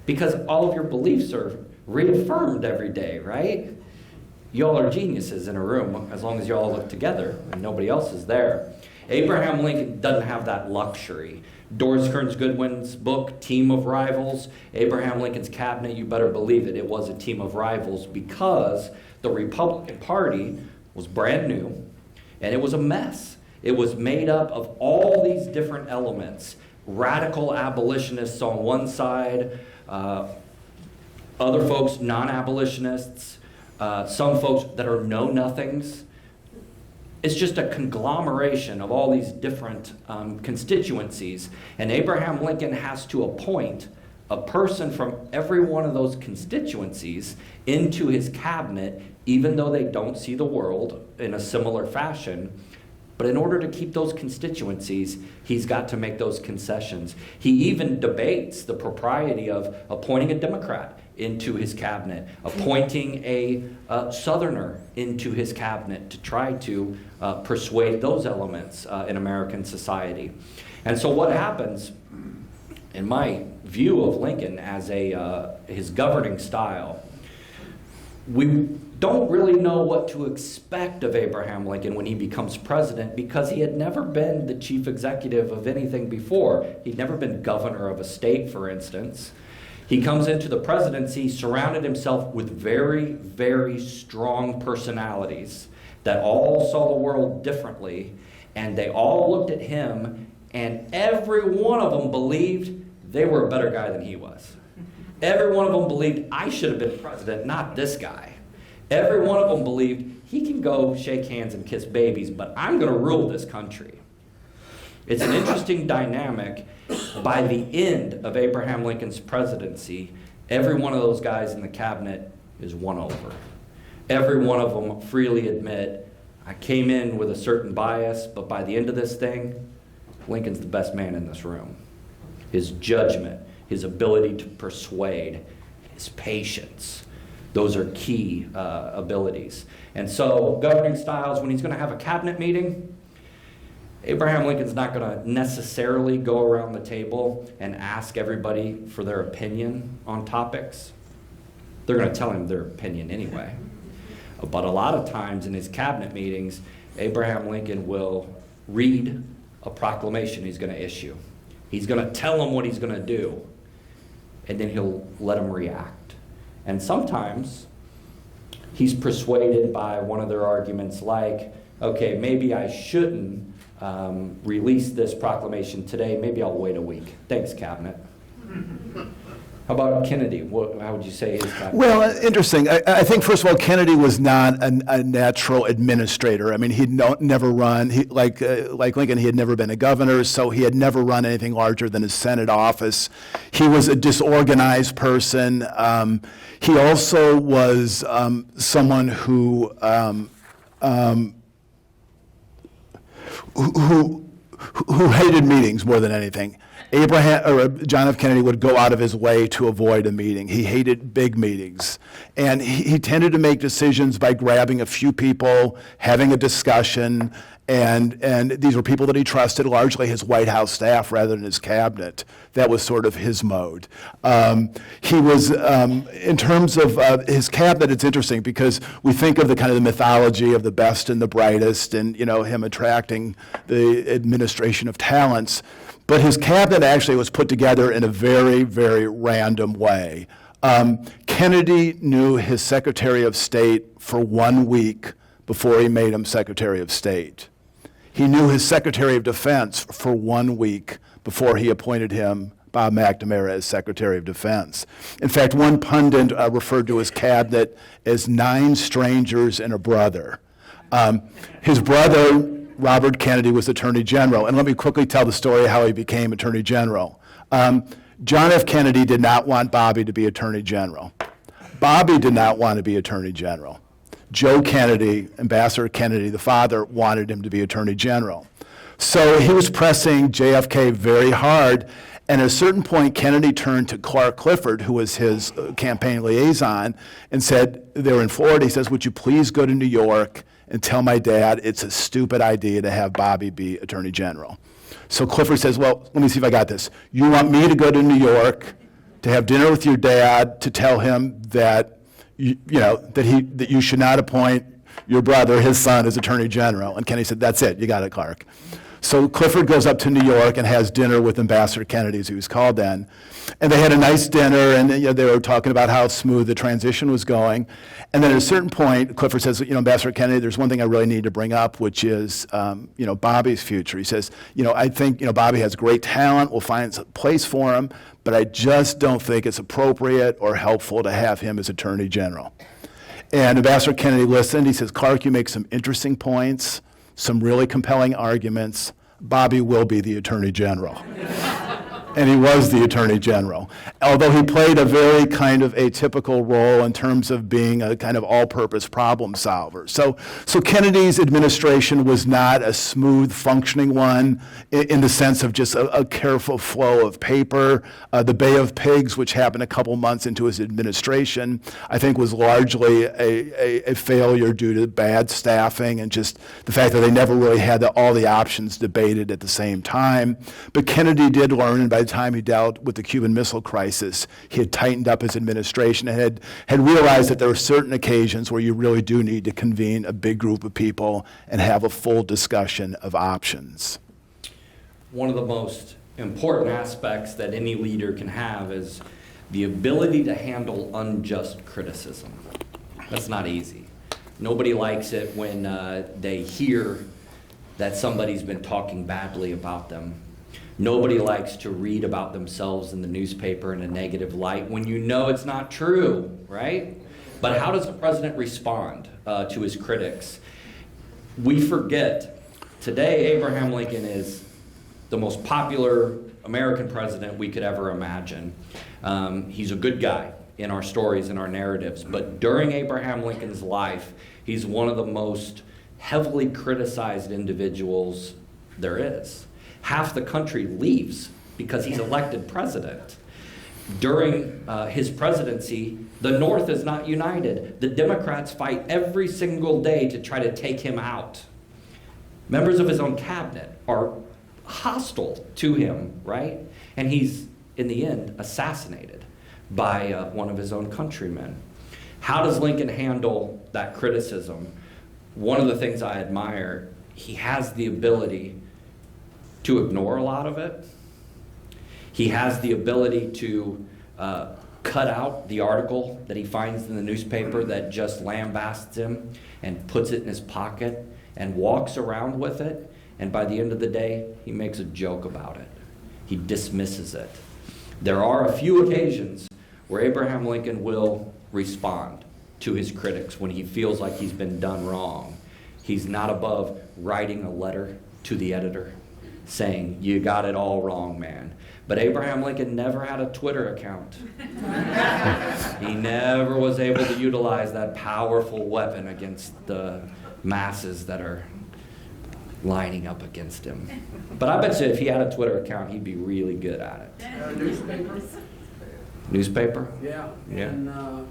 [SPEAKER 2] because all of your beliefs are reaffirmed every day, right? Y'all are geniuses in a room as long as you all look together and nobody else is there. Abraham Lincoln doesn't have that luxury. Doris Kearns Goodwin's book, Team of Rivals, Abraham Lincoln's cabinet, you better believe it, it was a team of rivals because the Republican Party was brand new and it was a mess. It was made up of all these different elements. Radical abolitionists on one side, other folks, non-abolitionists, some folks that are know-nothings. It's just a conglomeration of all these different constituencies. And Abraham Lincoln has to appoint a person from every one of those constituencies into his cabinet, even though they don't see the world in a similar fashion. But in order to keep those constituencies, he's got to make those concessions. He even debates the propriety of appointing a Democrat into his cabinet, appointing a Southerner into his cabinet to try to persuade those elements in American society. And so what happens, in my view of Lincoln as his governing style, we don't really know what to expect of Abraham Lincoln when he becomes president because he had never been the chief executive of anything before. He'd never been governor of a state, for instance. He comes into the presidency, surrounded himself with very, very strong personalities that all saw the world differently, and they all looked at him, and every one of them believed they were a better guy than he was. Every one of them believed, I should have been president, not this guy. Every one of them believed, he can go shake hands and kiss babies, but I'm going to rule this country. It's an interesting dynamic. By the end of Abraham Lincoln's presidency, every one of those guys in the cabinet is won over. Every one of them freely admit, I came in with a certain bias, but by the end of this thing, Lincoln's the best man in this room. His judgment, his ability to persuade, his patience, those are key abilities. And so governing styles, when he's going to have a cabinet meeting, Abraham Lincoln's not going to necessarily go around the table and ask everybody for their opinion on topics. They're going to tell him their opinion anyway. But a lot of times in his cabinet meetings, Abraham Lincoln will read a proclamation he's going to issue. He's going to tell them what he's going to do, and then he'll let them react. And sometimes he's persuaded by one of their arguments like, okay, maybe I shouldn't release this proclamation today. Maybe I'll wait a week. Thanks, Cabinet. How about Kennedy? How would you say his cabinet?
[SPEAKER 1] Well, interesting. I think, first of all, Kennedy was not a natural administrator. I mean, he'd never run, like Lincoln, he had never been a governor, so he had never run anything larger than his Senate office. He was a disorganized person. He also was someone who hated meetings more than anything. John F. Kennedy would go out of his way to avoid a meeting. He hated big meetings. And he tended to make decisions by grabbing a few people, having a discussion, and these were people that he trusted, largely his White House staff rather than his cabinet. That was sort of his mode. He was, in terms of his cabinet, it's interesting because we think of the kind of the mythology of the best and the brightest and, him attracting the administration of talents. But his cabinet actually was put together in a very, very random way. Kennedy knew his Secretary of State for 1 week before he made him Secretary of State. He knew his Secretary of Defense for 1 week before he appointed him, Bob McNamara, as Secretary of Defense. In fact, one pundit referred to his cabinet as 9 strangers and a brother. His brother, Robert Kennedy, was Attorney General. And let me quickly tell the story of how he became Attorney General. John F. Kennedy did not want Bobby to be Attorney General. Bobby did not want to be Attorney General. Joe Kennedy, Ambassador Kennedy, the father, wanted him to be Attorney General. So he was pressing JFK very hard. And at a certain point, Kennedy turned to Clark Clifford, who was his campaign liaison, and said, they were in Florida, he says, would you please go to New York and tell my dad it's a stupid idea to have Bobby be Attorney General. So Clifford says, well, let me see if I got this. You want me to go to New York to have dinner with your dad to tell him that that you should not appoint your brother, his son, as Attorney General? And Kennedy said, that's it, you got it, Clark. So Clifford goes up to New York and has dinner with Ambassador Kennedy, as he was called then. And they had a nice dinner, and they were talking about how smooth the transition was going. And then at a certain point, Clifford says, Ambassador Kennedy, there's one thing I really need to bring up, which is, Bobby's future. He says, I think, Bobby has great talent. We'll find a place for him, but I just don't think it's appropriate or helpful to have him as Attorney General. And Ambassador Kennedy listened. He says, Clark, you make some interesting points, some really compelling arguments. Bobby will be the Attorney General. And he was the Attorney General, although he played a very kind of atypical role in terms of being a kind of all-purpose problem solver. So Kennedy's administration was not a smooth functioning one in the sense of just a careful flow of paper. The Bay of Pigs, which happened a couple months into his administration, I think was largely a failure due to bad staffing and just the fact that they never really had all the options debated at the same time. But Kennedy did learn, and by the time he dealt with the Cuban Missile Crisis, he had tightened up his administration and had realized that there are certain occasions where you really do need to convene a big group of people and have a full discussion of options.
[SPEAKER 2] One of the most important aspects that any leader can have is the ability to handle unjust criticism. That's not easy. Nobody likes it when they hear that somebody's been talking badly about them. Nobody likes to read about themselves in the newspaper in a negative light when you know it's not true, right? But how does the president respond to his critics? We forget today Abraham Lincoln is the most popular American president we could ever imagine. He's a good guy in our stories and our narratives, but during Abraham Lincoln's life, he's one of the most heavily criticized individuals there is. Half the country leaves because he's elected president. During his presidency, the North is not united. The Democrats fight every single day to try to take him out. Members of his own cabinet are hostile to him, right? And he's, in the end, assassinated by one of his own countrymen. How does Lincoln handle that criticism? One of the things I admire, he has the ability to ignore a lot of it. He has the ability to cut out the article that he finds in the newspaper that just lambasts him and puts it in his pocket and walks around with it. And by the end of the day, he makes a joke about it. He dismisses it. There are a few occasions where Abraham Lincoln will respond to his critics when he feels like he's been done wrong. He's not above writing a letter to the editor saying, "You got it all wrong, man." But Abraham Lincoln never had a Twitter account. He never was able to utilize that powerful weapon against the masses that are lining up against him. But I bet you if he had a Twitter account, he'd be really good at it.
[SPEAKER 3] Newspaper?
[SPEAKER 2] Newspaper?
[SPEAKER 3] Yeah.
[SPEAKER 2] Yeah.
[SPEAKER 3] And,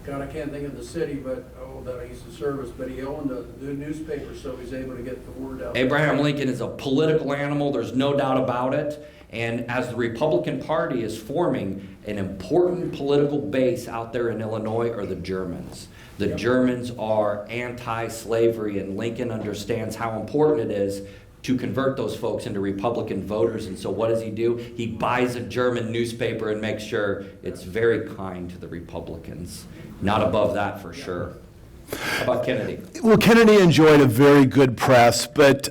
[SPEAKER 3] God, I can't think of the city, but, that I used to service, but he owned the newspaper, so he's able to get the word out.
[SPEAKER 2] Abraham Lincoln is a political animal, there's no doubt about it. And as the Republican Party is forming, an important political base out there in Illinois are the Germans. The Germans are anti-slavery, and Lincoln understands how important it is to convert those folks into Republican voters. And so what does he do? He buys a German newspaper and makes sure it's very kind to the Republicans. Not above that for sure. How about Kennedy?
[SPEAKER 1] Well, Kennedy enjoyed a very good press, but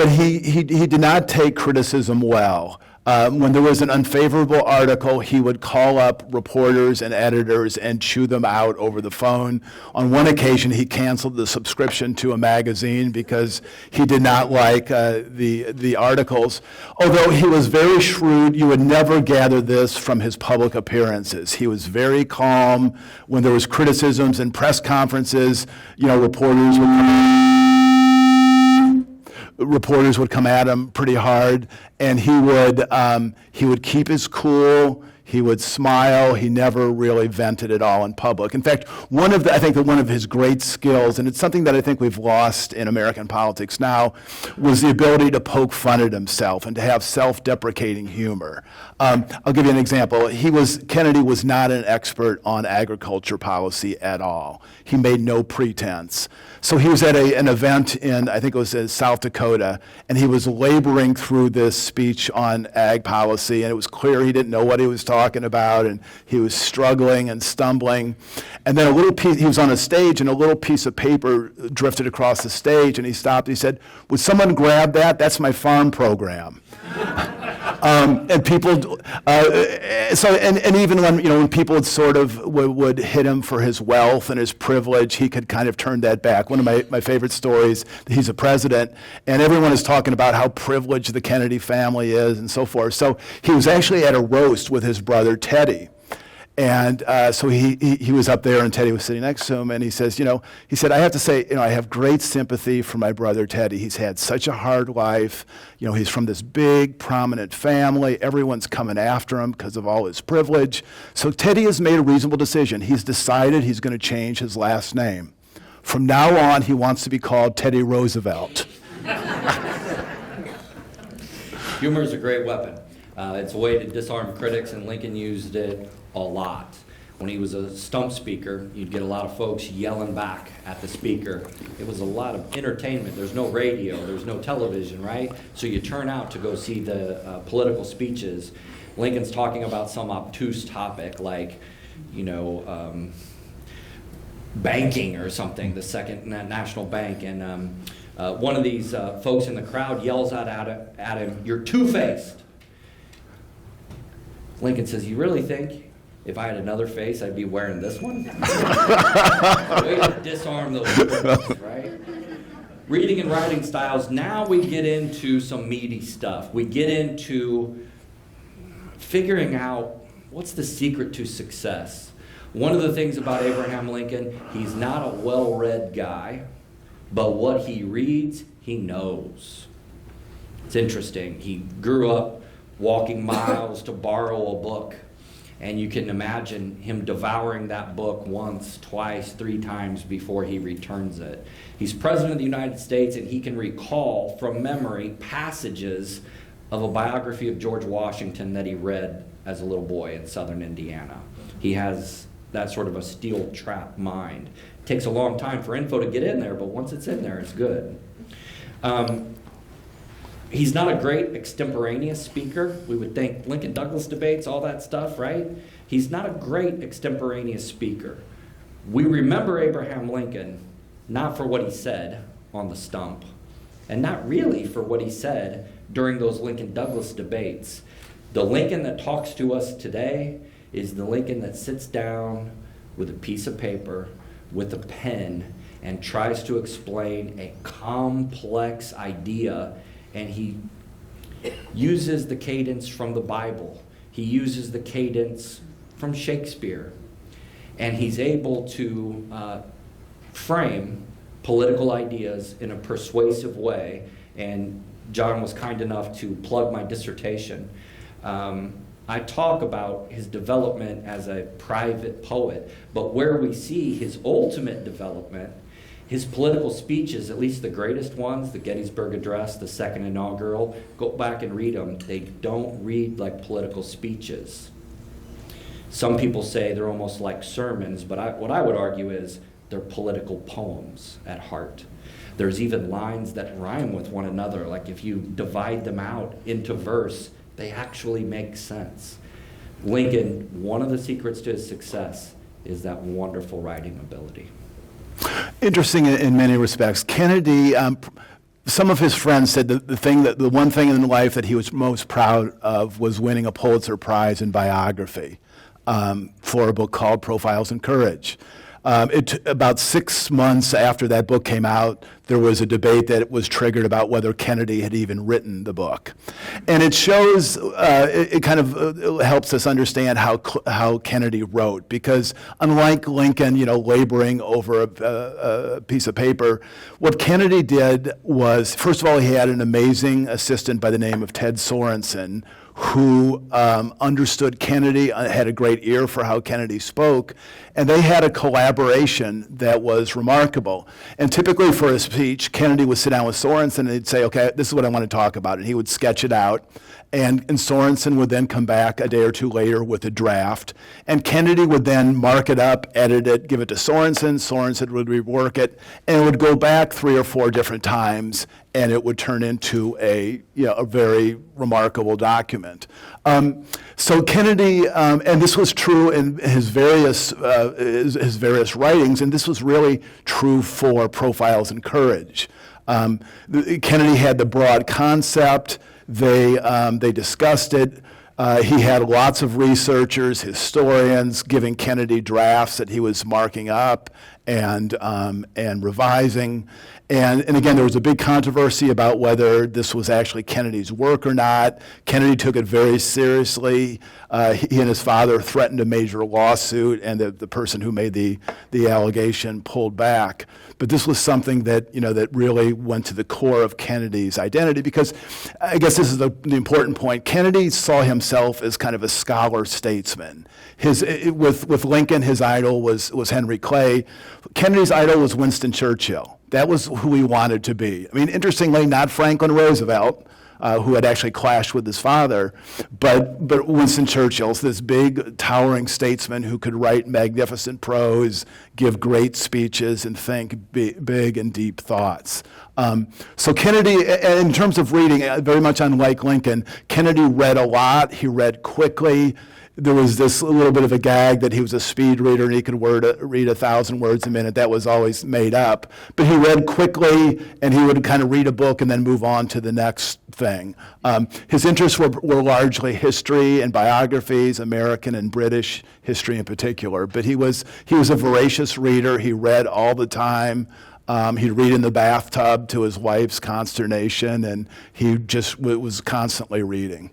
[SPEAKER 1] he did not take criticism well. When there was an unfavorable article, he would call up reporters and editors and chew them out over the phone. On one occasion, he canceled the subscription to a magazine because he did not like the articles. Although he was very shrewd, you would never gather this from his public appearances. He was very calm. When there was criticisms in press conferences, reporters would come at him pretty hard, and he would keep his cool. He would smile. He never really vented at all in public. In fact, I think that one of his great skills, and it's something that I think we've lost in American politics now, was the ability to poke fun at himself and to have self-deprecating humor. I'll give you an example. Kennedy was not an expert on agriculture policy at all. He made no pretense. So he was at an event in, I think it was in South Dakota, and he was laboring through this speech on ag policy, and it was clear he didn't know what he was talking about, and he was struggling and stumbling. And then he was on a stage, and a little piece of paper drifted across the stage, and he stopped. He said, "Would someone grab that? That's my farm program." And people, and even when people would hit him for his wealth and his privilege, he could kind of turn that back. One of my favorite stories, he's a president, and everyone is talking about how privileged the Kennedy family is and so forth. So he was actually at a roast with his brother Teddy. And so he was up there, and Teddy was sitting next to him, and he said, I have to say, I have great sympathy for my brother Teddy. He's had such a hard life. He's from this big, prominent family. Everyone's coming after him because of all his privilege. So Teddy has made a reasonable decision. He's decided he's going to change his last name. From now on, he wants to be called Teddy Roosevelt.
[SPEAKER 2] Humor is a great weapon. It's a way to disarm critics, and Lincoln used it a lot. When he was a stump speaker, you'd get a lot of folks yelling back at the speaker. It was a lot of entertainment. There's no radio, there's no television, right? So you turn out to go see the political speeches. Lincoln's talking about some obtuse topic like, banking or something, the Second National Bank, and one of these folks in the crowd yells out at him, "You're two-faced." Lincoln says, "You really think if I had another face, I'd be wearing this one?" Way to disarm those critics, right? Reading and writing styles. Now we get into some meaty stuff. We get into figuring out what's the secret to success. One of the things about Abraham Lincoln, he's not a well-read guy, but what he reads, he knows. It's interesting. He grew up walking miles to borrow a book, and you can imagine him devouring that book once, twice, 3 times before he returns it. He's president of the United States, and he can recall from memory passages of a biography of George Washington that he read as a little boy in southern Indiana. He has that sort of a steel trap mind. It takes a long time for info to get in there, but once it's in there, it's good. He's not a great extemporaneous speaker. We would think Lincoln-Douglas debates, all that stuff, right? He's not a great extemporaneous speaker. We remember Abraham Lincoln not for what he said on the stump, and not really for what he said during those Lincoln-Douglas debates. The Lincoln that talks to us today is the Lincoln that sits down with a piece of paper, with a pen, and tries to explain a complex idea, and he uses the cadence from the Bible. He uses the cadence from Shakespeare, and he's able to frame political ideas in a persuasive way. And John was kind enough to plug my dissertation. I talk about his development as a private poet, but where we see his ultimate development, his political speeches, at least the greatest ones, the Gettysburg Address, the second inaugural, go back and read them. They don't read like political speeches. Some people say they're almost like sermons, but what I would argue is they're political poems at heart. There's even lines that rhyme with one another, like if you divide them out into verse, they actually make sense. Lincoln, one of the secrets to his success is that wonderful writing ability.
[SPEAKER 1] Interesting in many respects. Kennedy, some of his friends said the one thing in life that he was most proud of was winning a Pulitzer Prize in biography for a book called Profiles in Courage. About 6 months after that book came out, there was a debate that was triggered about whether Kennedy had even written the book. And it shows, it kind of helps us understand how Kennedy wrote, because unlike Lincoln, laboring over a piece of paper, what Kennedy did was, first of all, he had an amazing assistant by the name of Ted Sorensen, who understood Kennedy, had a great ear for how Kennedy spoke, and they had a collaboration that was remarkable. And typically for a speech, Kennedy would sit down with Sorensen and he'd say, okay, this is what I want to talk about, and he would sketch it out. And Sorensen would then come back a day or two later with a draft. And Kennedy would then mark it up, edit it, give it to Sorensen. Sorensen would rework it. And it would go back 3 or 4 different times, and it would turn into a very remarkable document. So Kennedy, and this was true in his various writings, and this was really true for Profiles in Courage. Kennedy had the broad concept. They discussed it. He had lots of researchers, historians, giving Kennedy drafts that he was marking up and revising. And again, there was a big controversy about whether this was actually Kennedy's work or not. Kennedy took it very seriously. He and his father threatened a major lawsuit, and the person who made the allegation pulled back. But this was something that that really went to the core of Kennedy's identity, because I guess this is the important point. Kennedy saw himself as kind of a scholar statesman. With Lincoln, his idol was Henry Clay. Kennedy's idol was Winston Churchill. That was who he wanted to be. I mean, interestingly, not Franklin Roosevelt, who had actually clashed with his father, but Winston Churchill's this big, towering statesman who could write magnificent prose, give great speeches, and think big and deep thoughts. So Kennedy, in terms of reading, very much unlike Lincoln, Kennedy read a lot. He read quickly. There was this little bit of a gag that he was a speed reader and he could read 1,000 words a minute. That was always made up. But he read quickly, and he would kind of read a book and then move on to the next thing. His interests were largely history and biographies, American and British history in particular. But he was a voracious reader. He read all the time. He'd read in the bathtub to his wife's consternation, and he just was constantly reading.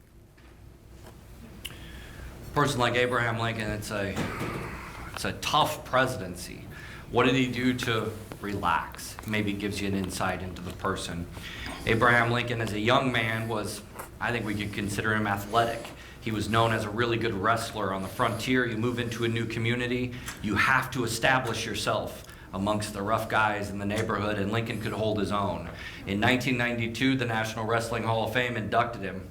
[SPEAKER 2] A person like Abraham Lincoln, it's a tough presidency. What did he do to relax? Maybe gives you an insight into the person. Abraham Lincoln, as a young man, I think we could consider him athletic. He was known as a really good wrestler on the frontier. You move into a new community, you have to establish yourself amongst the rough guys in the neighborhood, and Lincoln could hold his own. In 1992, the National Wrestling Hall of Fame inducted him.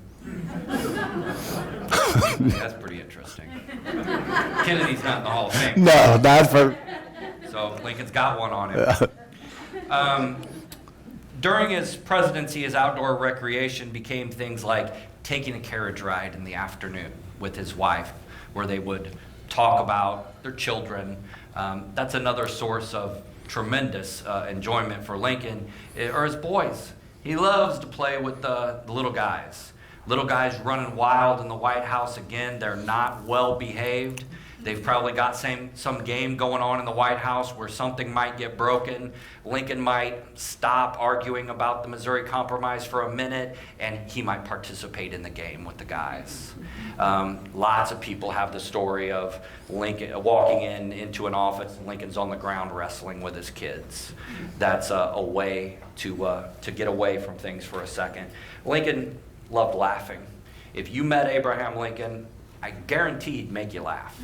[SPEAKER 2] That's pretty interesting. Kennedy's not in the Hall of Fame.
[SPEAKER 1] No, not for.
[SPEAKER 2] So Lincoln's got one on him. During his presidency, his outdoor recreation became things like taking a carriage ride in the afternoon with his wife, where they would talk about their children. That's another source of tremendous enjoyment for Lincoln, or his boys. He loves to play with the little guys. Little guys running wild in the White House again. They're not well behaved. They've probably got some game going on in the White House where something might get broken. Lincoln might stop arguing about the Missouri Compromise for a minute, and he might participate in the game with the guys. Lots of people have the story of Lincoln walking into an office and Lincoln's on the ground wrestling with his kids. That's a way to get away from things for a second. Lincoln loved laughing. If you met Abraham Lincoln, I guarantee he'd make you laugh.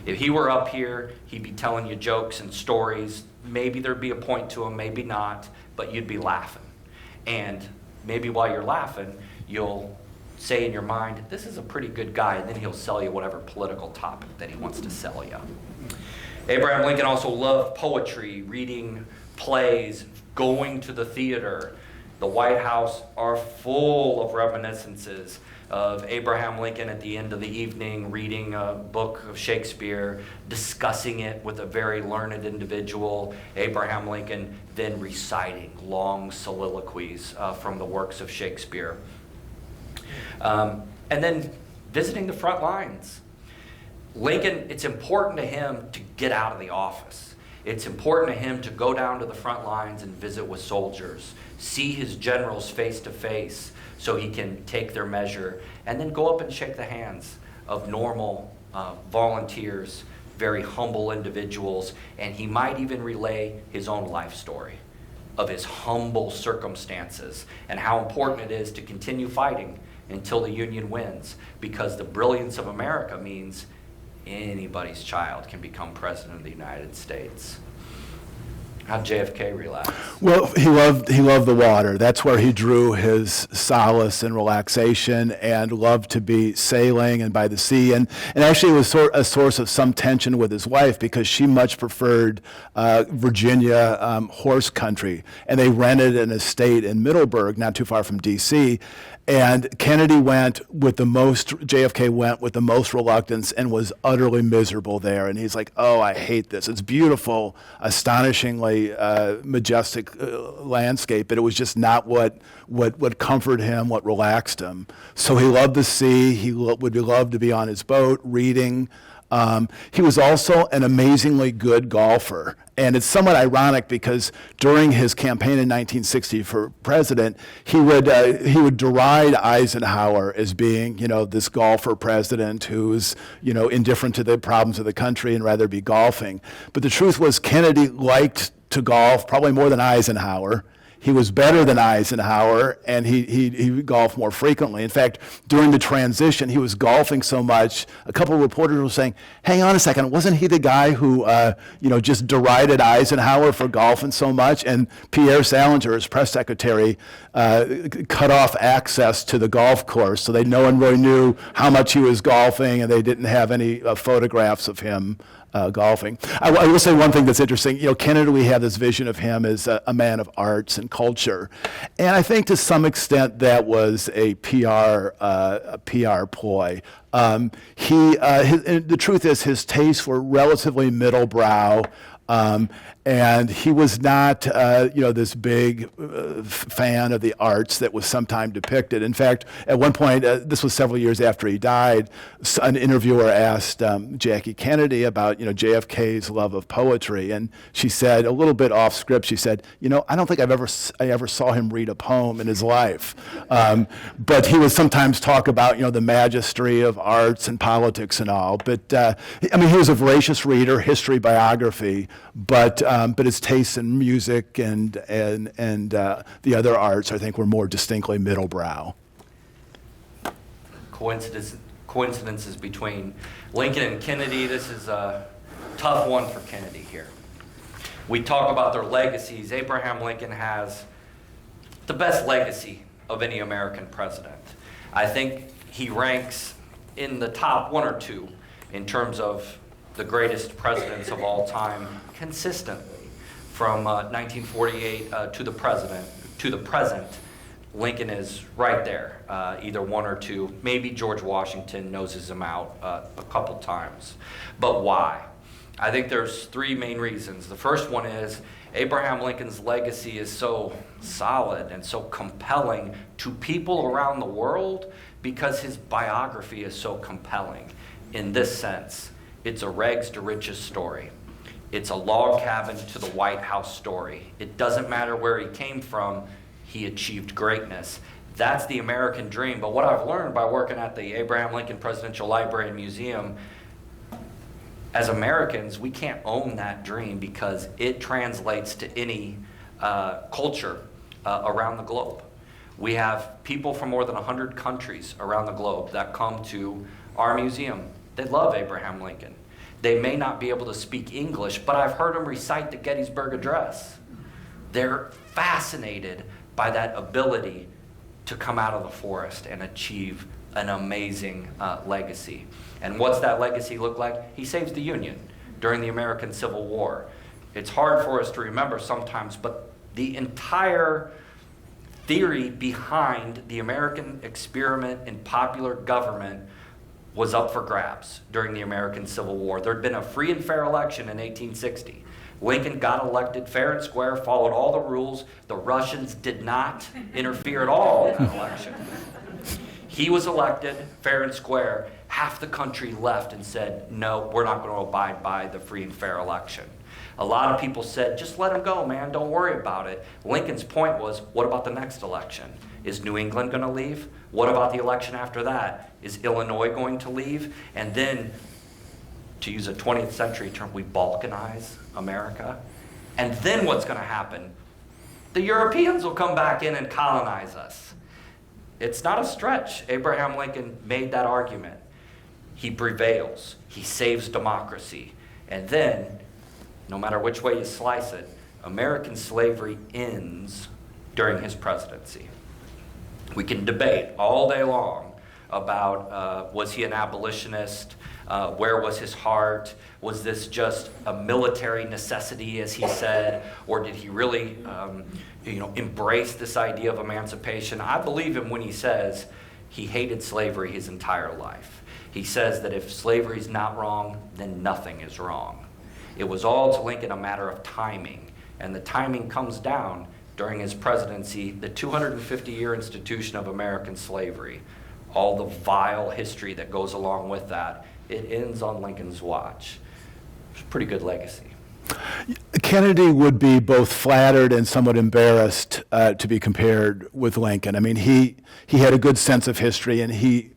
[SPEAKER 2] If he were up here, he'd be telling you jokes and stories. Maybe there'd be a point to him, maybe not, but you'd be laughing. And maybe while you're laughing, you'll say in your mind, this is a pretty good guy, and then he'll sell you whatever political topic that he wants to sell you. Abraham Lincoln also loved poetry, reading plays, going to the theater. The White House are full of reminiscences of Abraham Lincoln at the end of the evening reading a book of Shakespeare, discussing it with a very learned individual. Abraham Lincoln then reciting long soliloquies from the works of Shakespeare. And then visiting the front lines. Lincoln, it's important to him to get out of the office. It's important to him to go down to the front lines and visit with soldiers, see his generals face to face so he can take their measure, and then go up and shake the hands of normal volunteers, very humble individuals, and he might even relay his own life story of his humble circumstances and how important it is to continue fighting until the Union wins, because the brilliance of America means anybody's child can become president of the United States. How'd JFK relax?
[SPEAKER 1] Well, he loved the water. That's where he drew his solace and relaxation, and loved to be sailing and by the sea. And actually it was a source of some tension with his wife, because she much preferred Virginia horse country. And they rented an estate in Middleburg, not too far from D.C., and JFK went with the most reluctance and was utterly miserable there. And he's like, oh, I hate this. It's beautiful, astonishingly majestic landscape, but it was just not what comforted him, what relaxed him. So he loved the sea. He would love to be on his boat, reading. He was also an amazingly good golfer. And it's somewhat ironic, because during his campaign in 1960 for president, he would deride Eisenhower as being, this golfer president who's, indifferent to the problems of the country and rather be golfing. But the truth was, Kennedy liked to golf probably more than Eisenhower. He was better than Eisenhower, and he golfed more frequently. In fact, during the transition, he was golfing so much, a couple of reporters were saying, hang on a second, wasn't he the guy who just derided Eisenhower for golfing so much? And Pierre Salinger, his press secretary, cut off access to the golf course, so no one really knew how much he was golfing, and they didn't have any photographs of him golfing. I will say one thing that's interesting. Kennedy, we have this vision of him as a man of arts and culture, and I think to some extent that was a PR ploy. The truth is, his tastes were relatively middle-brow. And he was not, this big fan of the arts that was sometimes depicted. In fact, at one point, this was several years after he died, an interviewer asked Jackie Kennedy about, JFK's love of poetry, and she said, a little bit off script, she said, I don't think I ever saw him read a poem in his life, but he would sometimes talk about, the majesty of arts and politics and all. But he was a voracious reader, history, biography, but his tastes in music and the other arts, I think, were more distinctly middle-brow.
[SPEAKER 2] Coincidences between Lincoln and Kennedy. This is a tough one for Kennedy here. We talk about their legacies. Abraham Lincoln has the best legacy of any American president. I think he ranks in the top one or two in terms of the greatest presidents of all time consistently. From 1948 to the present, Lincoln is right there, either one or two. Maybe George Washington noses him out a couple times. But why? I think there's three main reasons. The first one is Abraham Lincoln's legacy is so solid and so compelling to people around the world because his biography is so compelling. In this sense, it's a rags to riches story. It's a log cabin to the White House story. It doesn't matter where he came from, he achieved greatness. That's the American dream. But what I've learned by working at the Abraham Lincoln Presidential Library and Museum, as Americans, we can't own that dream because it translates to any culture around the globe. We have people from more than 100 countries around the globe that come to our museum. They love Abraham Lincoln. They may not be able to speak English, but I've heard them recite the Gettysburg Address. They're fascinated by that ability to come out of the forest and achieve an amazing legacy. And what's that legacy look like? He saves the Union during the American Civil War. It's hard for us to remember sometimes, but the entire theory behind the American experiment in popular government was up for grabs during the American Civil War. There'd been a free and fair election in 1860. Lincoln got elected fair and square, followed all the rules. The Russians did not interfere at all in that election. He was elected fair and square. Half the country left and said, no, we're not going to abide by the free and fair election. A lot of people said, just let him go, man, don't worry about it. Lincoln's point was, what about the next election? Is New England going to leave? What about the election after that? Is Illinois going to leave? And then, to use a 20th century term, we balkanize America. And then what's going to happen? The Europeans will come back in and colonize us. It's not a stretch. Abraham Lincoln made that argument. He prevails. He saves democracy. And then, no matter which way you slice it, American slavery ends during his presidency. We can debate all day long about was he an abolitionist? Where was his heart? Was this just a military necessity, as he said? Or did he really embrace this idea of emancipation? I believe him when he says he hated slavery his entire life. He says that if slavery is not wrong, then nothing is wrong. It was all to Lincoln a matter of timing, and the timing comes down during his presidency, the 250-year institution of American slavery, all the vile history that goes along with that, it ends on Lincoln's watch. It's a pretty good legacy.
[SPEAKER 1] Kennedy would be both flattered and somewhat embarrassed to be compared with Lincoln. I mean, he had a good sense of history, and he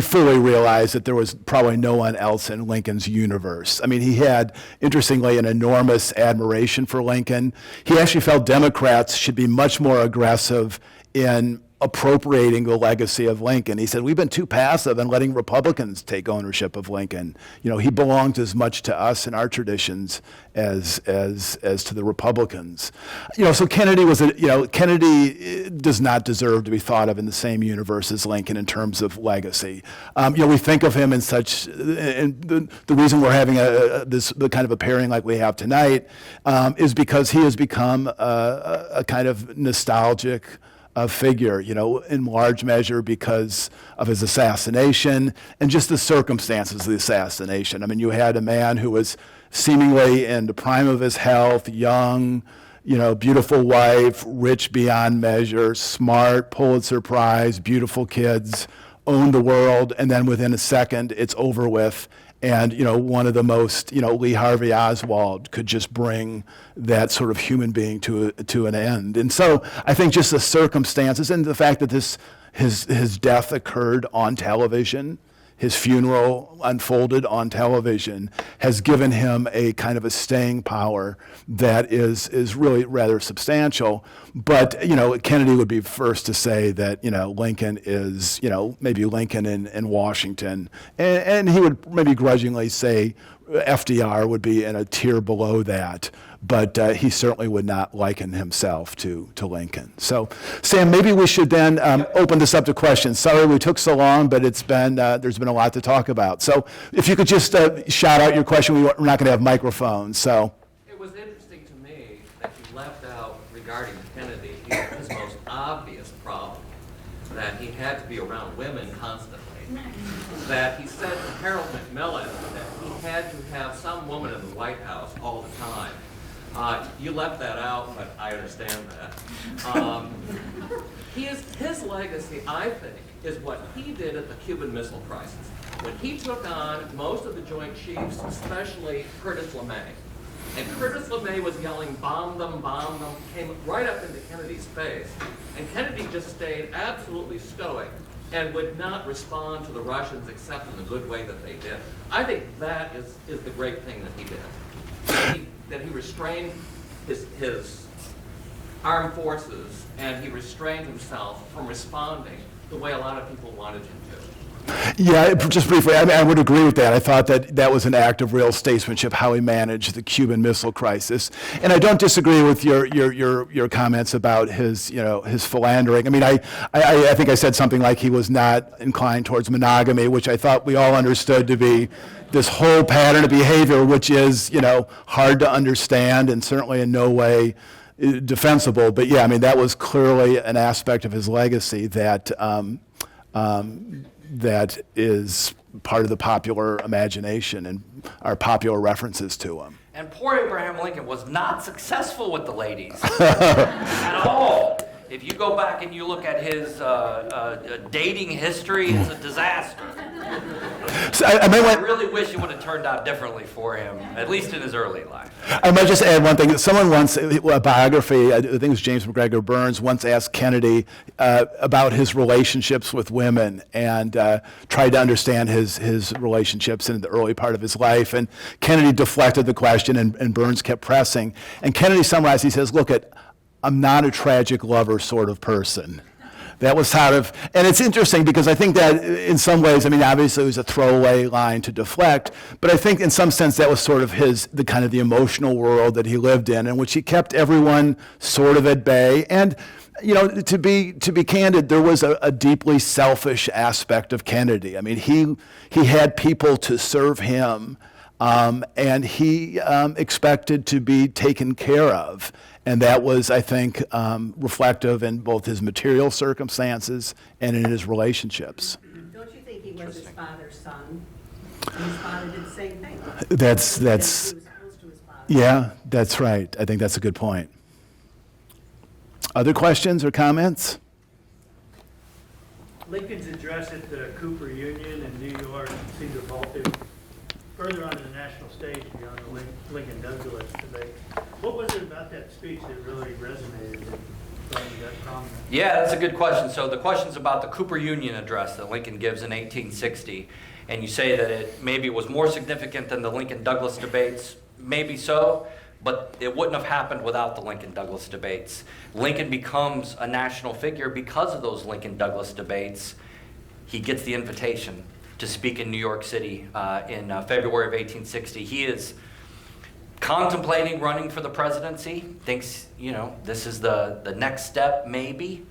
[SPEAKER 1] fully realized that there was probably no one else in Lincoln's universe. I mean, he had, interestingly, an enormous admiration for Lincoln. He actually felt Democrats should be much more aggressive in appropriating the legacy of Lincoln. He said, we've been too passive in letting Republicans take ownership of Lincoln. You know, he belonged as much to us and our traditions as to the Republicans. You know, so Kennedy Kennedy does not deserve to be thought of in the same universe as Lincoln in terms of legacy. We think of him in such, and the reason we're having the kind of a pairing like we have tonight is because he has become a kind of nostalgic figure, in large measure because of his assassination and just the circumstances of the assassination. I mean, you had a man who was seemingly in the prime of his health, young, beautiful wife, rich beyond measure, smart, Pulitzer Prize, beautiful kids, owned the world, and then within a second, it's over with. And, one of the most, Lee Harvey Oswald could just bring that sort of human being to an end. And so I think just the circumstances and the fact that his death occurred on television, his funeral unfolded on television, has given him a kind of a staying power that is really rather substantial. But, Kennedy would be first to say that, Lincoln is, maybe Lincoln in Washington. And he would maybe grudgingly say FDR would be in a tier below that, but he certainly would not liken himself to Lincoln. So, Sam, maybe we should then open this up to questions. Sorry we took so long, but it's been there's been a lot to talk about. So, if you could just shout out your question, we're not going to have microphones. So,
[SPEAKER 4] it was interesting to me that you left out regarding Kennedy his most obvious problem, that he had to be around women constantly. That he said to Harold Macmillan that he had to have some woman in the White House all the time. You left that out, but I understand that. His legacy, I think, is what he did at the Cuban Missile Crisis. When he took on most of the Joint Chiefs, especially Curtis LeMay, and Curtis LeMay was yelling, bomb them, came right up into Kennedy's face. And Kennedy just stayed absolutely stoic and would not respond to the Russians except in the good way that they did. I think that is the great thing that he did. That he restrained his armed forces, and he restrained himself from responding the way a lot of people wanted him to.
[SPEAKER 1] Yeah, just briefly, I mean, I would agree with that. I thought that was an act of real statesmanship, how he managed the Cuban Missile Crisis. And I don't disagree with your comments about his philandering. I mean, I think I said something like he was not inclined towards monogamy, which I thought we all understood to be this whole pattern of behavior, which is, hard to understand and certainly in no way defensible. But yeah, I mean, that was clearly an aspect of his legacy that that is part of the popular imagination and our popular references to him.
[SPEAKER 2] And poor Abraham Lincoln was not successful with the ladies at all. If you go back and you look at his dating history, it's a disaster.
[SPEAKER 1] So
[SPEAKER 2] I really wish it would have turned out differently for him, at least in his early life.
[SPEAKER 1] I might just add one thing. Someone once, a biography, I think it was James McGregor Burns, once asked Kennedy about his relationships with women and tried to understand his relationships in the early part of his life. And Kennedy deflected the question, and Burns kept pressing. And Kennedy summarized, he says, look, I'm not a tragic lover sort of person. That was and it's interesting because I think that in some ways, I mean, obviously it was a throwaway line to deflect, but I think in some sense that was sort of the kind of the emotional world that he lived in which he kept everyone sort of at bay. And, to be candid, there was a deeply selfish aspect of Kennedy. I mean, he had people to serve him, and he expected to be taken care of. And that was, I think, reflective in both his material circumstances and in his relationships.
[SPEAKER 5] Don't you think he was his father's son? And his father did the same thing.
[SPEAKER 1] That's
[SPEAKER 5] He was close to his father.
[SPEAKER 1] yeah, that's right. I think that's a good point. Other questions or comments?
[SPEAKER 6] Lincoln's address at the Cooper Union in New York seemed to vault him further onto the national stage beyond the Lincoln-Douglas debate. What was it about that speech that really resonated and thought you got prominent?
[SPEAKER 2] Yeah, that's a good question. So the question's about the Cooper Union address that Lincoln gives in 1860. And you say that it was more significant than the Lincoln-Douglas debates. Maybe so, but it wouldn't have happened without the Lincoln-Douglas debates. Lincoln becomes a national figure because of those Lincoln-Douglas debates. He gets the invitation to speak in New York City in February of 1860. He is contemplating running for the presidency, thinks, this is the next step, maybe.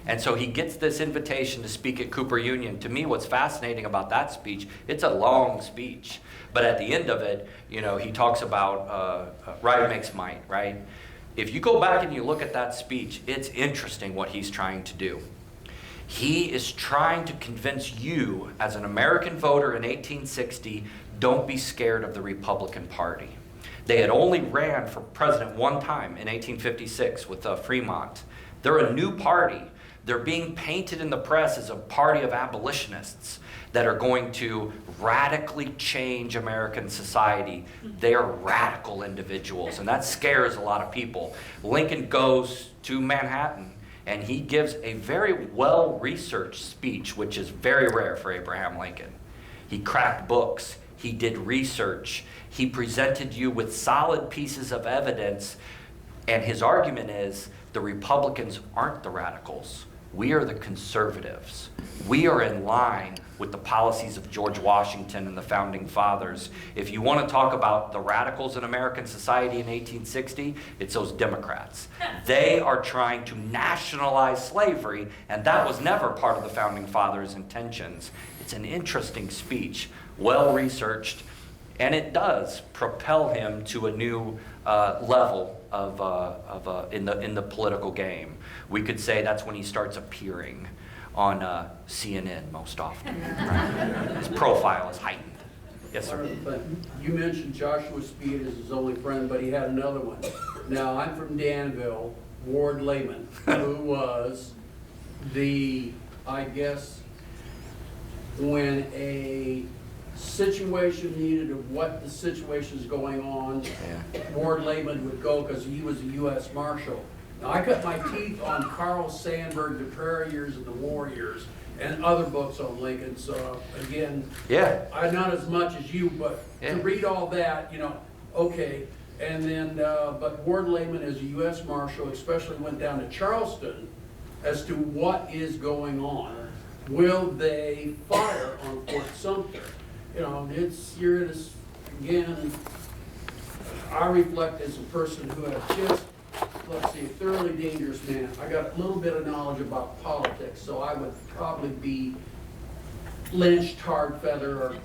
[SPEAKER 2] And so he gets this invitation to speak at Cooper Union. To me, what's fascinating about that speech, it's a long speech. But at the end of it, he talks about right makes might, right? If you go back and you look at that speech, it's interesting what he's trying to do. He is trying to convince you, as an American voter in 1860, don't be scared of the Republican Party. They had only ran for president one time in 1856 with Fremont. They're a new party. They're being painted in the press as a party of abolitionists that are going to radically change American society. They are radical individuals, and that scares a lot of people. Lincoln goes to Manhattan, and he gives a very well-researched speech, which is very rare for Abraham Lincoln. He cracked books. He did research. He presented you with solid pieces of evidence, and his argument is the Republicans aren't the radicals. We are the conservatives. We are in line with the policies of George Washington and the Founding Fathers. If you want to talk about the radicals in American society in 1860, it's those Democrats. They are trying to nationalize slavery, and that was never part of the Founding Fathers' intentions. It's an interesting speech, well-researched, and it does propel him to a new level in the political game. We could say that's when he starts appearing on CNN most often. Right? His profile is heightened. Yes, sir.
[SPEAKER 3] But you mentioned Joshua Speed as his only friend, but he had another one. Now, I'm from Danville, Ward Lehman, who was I guess, when a situation needed of what the situation is going on, Ward Lehman would go because he was a U.S. Marshal. Now, I cut my teeth on Carl Sandburg, The Prairie Years and the War Years, and other books on Lincoln. So, again, I'm not as much as you, but to read all that, okay. And then, but Ward Lehman as a U.S. Marshal especially went down to Charleston as to what is going on. Will they fire on Fort Sumter? You're in this, again, I reflect as a person who has just, let's see, a thoroughly dangerous man. I got a little bit of knowledge about politics, so I would probably be lynched, tarred, feather, or,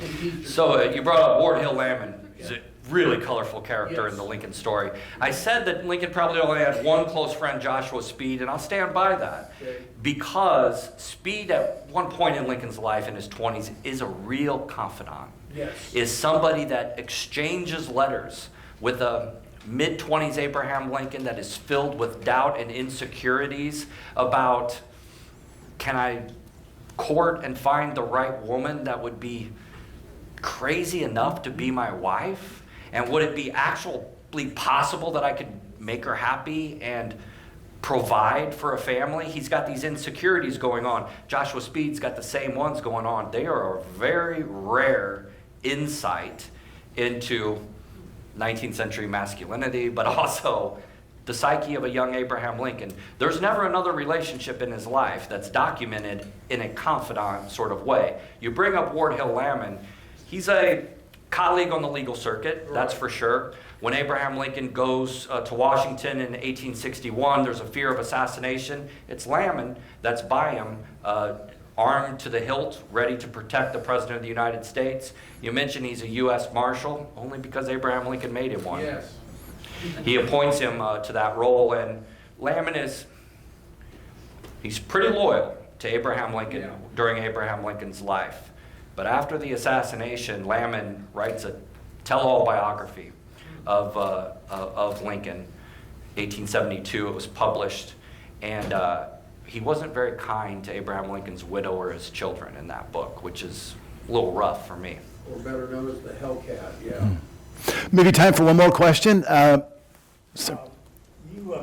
[SPEAKER 3] impeached.
[SPEAKER 2] So you brought up Ward Hill Lamon. He's a really colorful character in the Lincoln story. I said that Lincoln probably only had one close friend, Joshua Speed, and I'll stand by that.
[SPEAKER 3] Okay.
[SPEAKER 2] Because Speed, at one point in Lincoln's life in his 20s, is a real confidant.
[SPEAKER 3] Yes.
[SPEAKER 2] Is somebody that exchanges letters with a mid-20s Abraham Lincoln that is filled with doubt and insecurities about, can I court and find the right woman that would be crazy enough to be my wife? And would it be actually possible that I could make her happy and provide for a family? He's got these insecurities going on. Joshua Speed's got the same ones going on. They are a very rare insight into 19th century masculinity, but also the psyche of a young Abraham Lincoln. There's never another relationship in his life that's documented in a confidant sort of way. You bring up Ward Hill Lamon, he's a colleague on the legal circuit, that's for sure. When Abraham Lincoln goes to Washington in 1861, there's a fear of assassination. It's Lamon that's by him, armed to the hilt, ready to protect the President of the United States. You mentioned he's a U.S. Marshal, only because Abraham Lincoln made him one.
[SPEAKER 3] Yes.
[SPEAKER 2] He appoints him to that role, and Lamon he's pretty loyal to Abraham Lincoln during Abraham Lincoln's life. But after the assassination, Lamon writes a tell-all biography of Lincoln. 1872, it was published, and he wasn't very kind to Abraham Lincoln's widow or his children in that book, which is a little rough for me.
[SPEAKER 3] Or better known as the Hellcat,
[SPEAKER 1] Maybe time for one more question.
[SPEAKER 6] You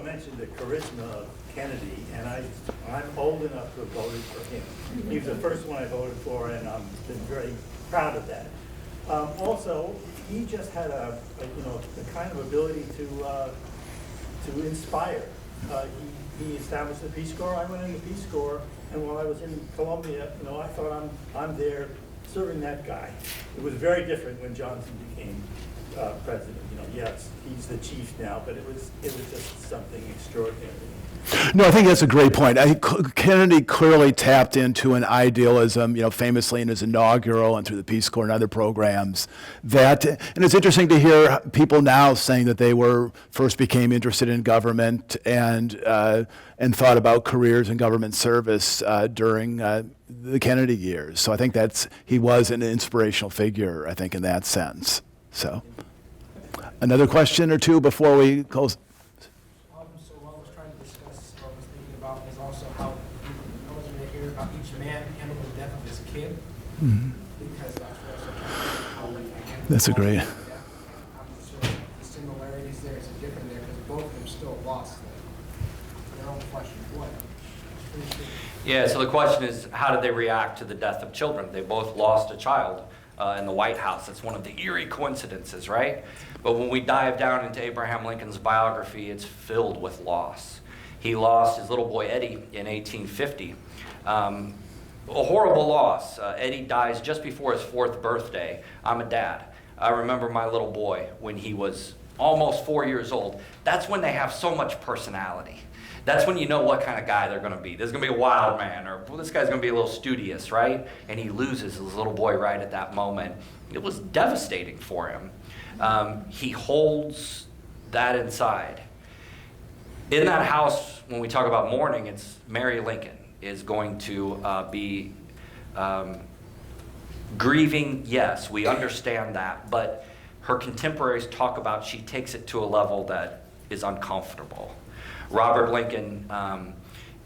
[SPEAKER 6] mentioned the charisma of Kennedy, and I'm old enough to have voted for him. He was the first one I voted for, and I've been very proud of that. Also, he just had the kind of ability to inspire. He established the Peace Corps. I went in the Peace Corps, and while I was in Columbia, I thought I'm there serving that guy. It was very different when Johnson became president. Yes, he's the chief now, but it was just something extraordinary.
[SPEAKER 1] No, I think that's a great point. Kennedy clearly tapped into an idealism, famously in his inaugural and through the Peace Corps and other programs. And it's interesting to hear people now saying that they first became interested in government and thought about careers in government service during the Kennedy years. So I think he was an inspirational figure, I think, in that sense. So, another question or two before we close.
[SPEAKER 7] So what I was trying to discuss, what I was thinking about is also how I was going to hear about each man handling the death of his kid, because that's how we handle.
[SPEAKER 1] That's a great.
[SPEAKER 7] I'm sure the similarities there is different there because both of them still lost their own flesh and blood.
[SPEAKER 2] Yeah, so the question is, how did they react to the death of children? They both lost a child in the White House. It's one of the eerie coincidences, right? But when we dive down into Abraham Lincoln's biography, it's filled with loss. He lost his little boy Eddie in 1850. A horrible loss. Eddie dies just before his 4th birthday. I'm a dad. I remember my little boy when he was almost 4 years old. That's when they have so much personality. That's when you know what kind of guy they're going to be. There's going to be a wild man, or well, this guy's going to be a little studious, right? And he loses his little boy right at that moment. It was devastating for him. He holds that inside. In that house, when we talk about mourning, it's Mary Lincoln is going to be grieving. Yes, we understand that, but her contemporaries talk about she takes it to a level that is uncomfortable. Robert Lincoln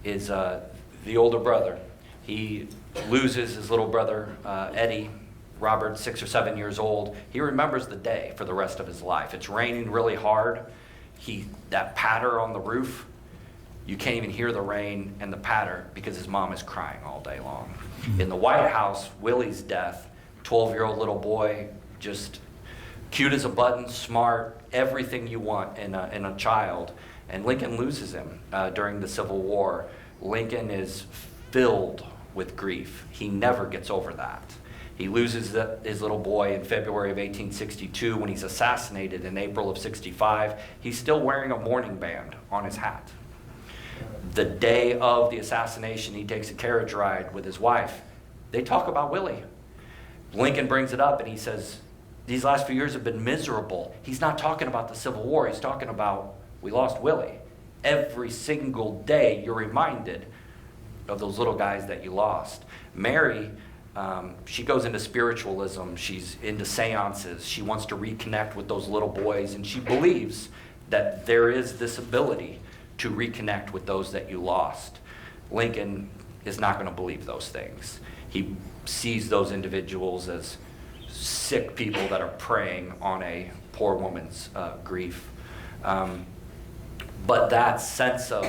[SPEAKER 2] is the older brother. He loses his little brother, Eddie. Robert's 6 or 7 years old. He remembers the day for the rest of his life. It's raining really hard. That patter on the roof, you can't even hear the rain and the patter because his mom is crying all day long. In the White House, Willie's death, 12-year-old little boy, just cute as a button, smart, everything you want in a child. And Lincoln loses him during the Civil War. Lincoln is filled with grief. He never gets over that. He loses his little boy in February of 1862 when he's assassinated in April of 65. He's still wearing a mourning band on his hat. The day of the assassination, he takes a carriage ride with his wife. They talk about Willie. Lincoln brings it up and he says, these last few years have been miserable. He's not talking about the Civil War. He's talking about, we lost Willie. Every single day you're reminded of those little guys that you lost. Mary, she goes into spiritualism. She's into seances. She wants to reconnect with those little boys, and she believes that there is this ability to reconnect with those that you lost. Lincoln is not going to believe those things. He sees those individuals as sick people that are preying on a poor woman's grief. But that sense of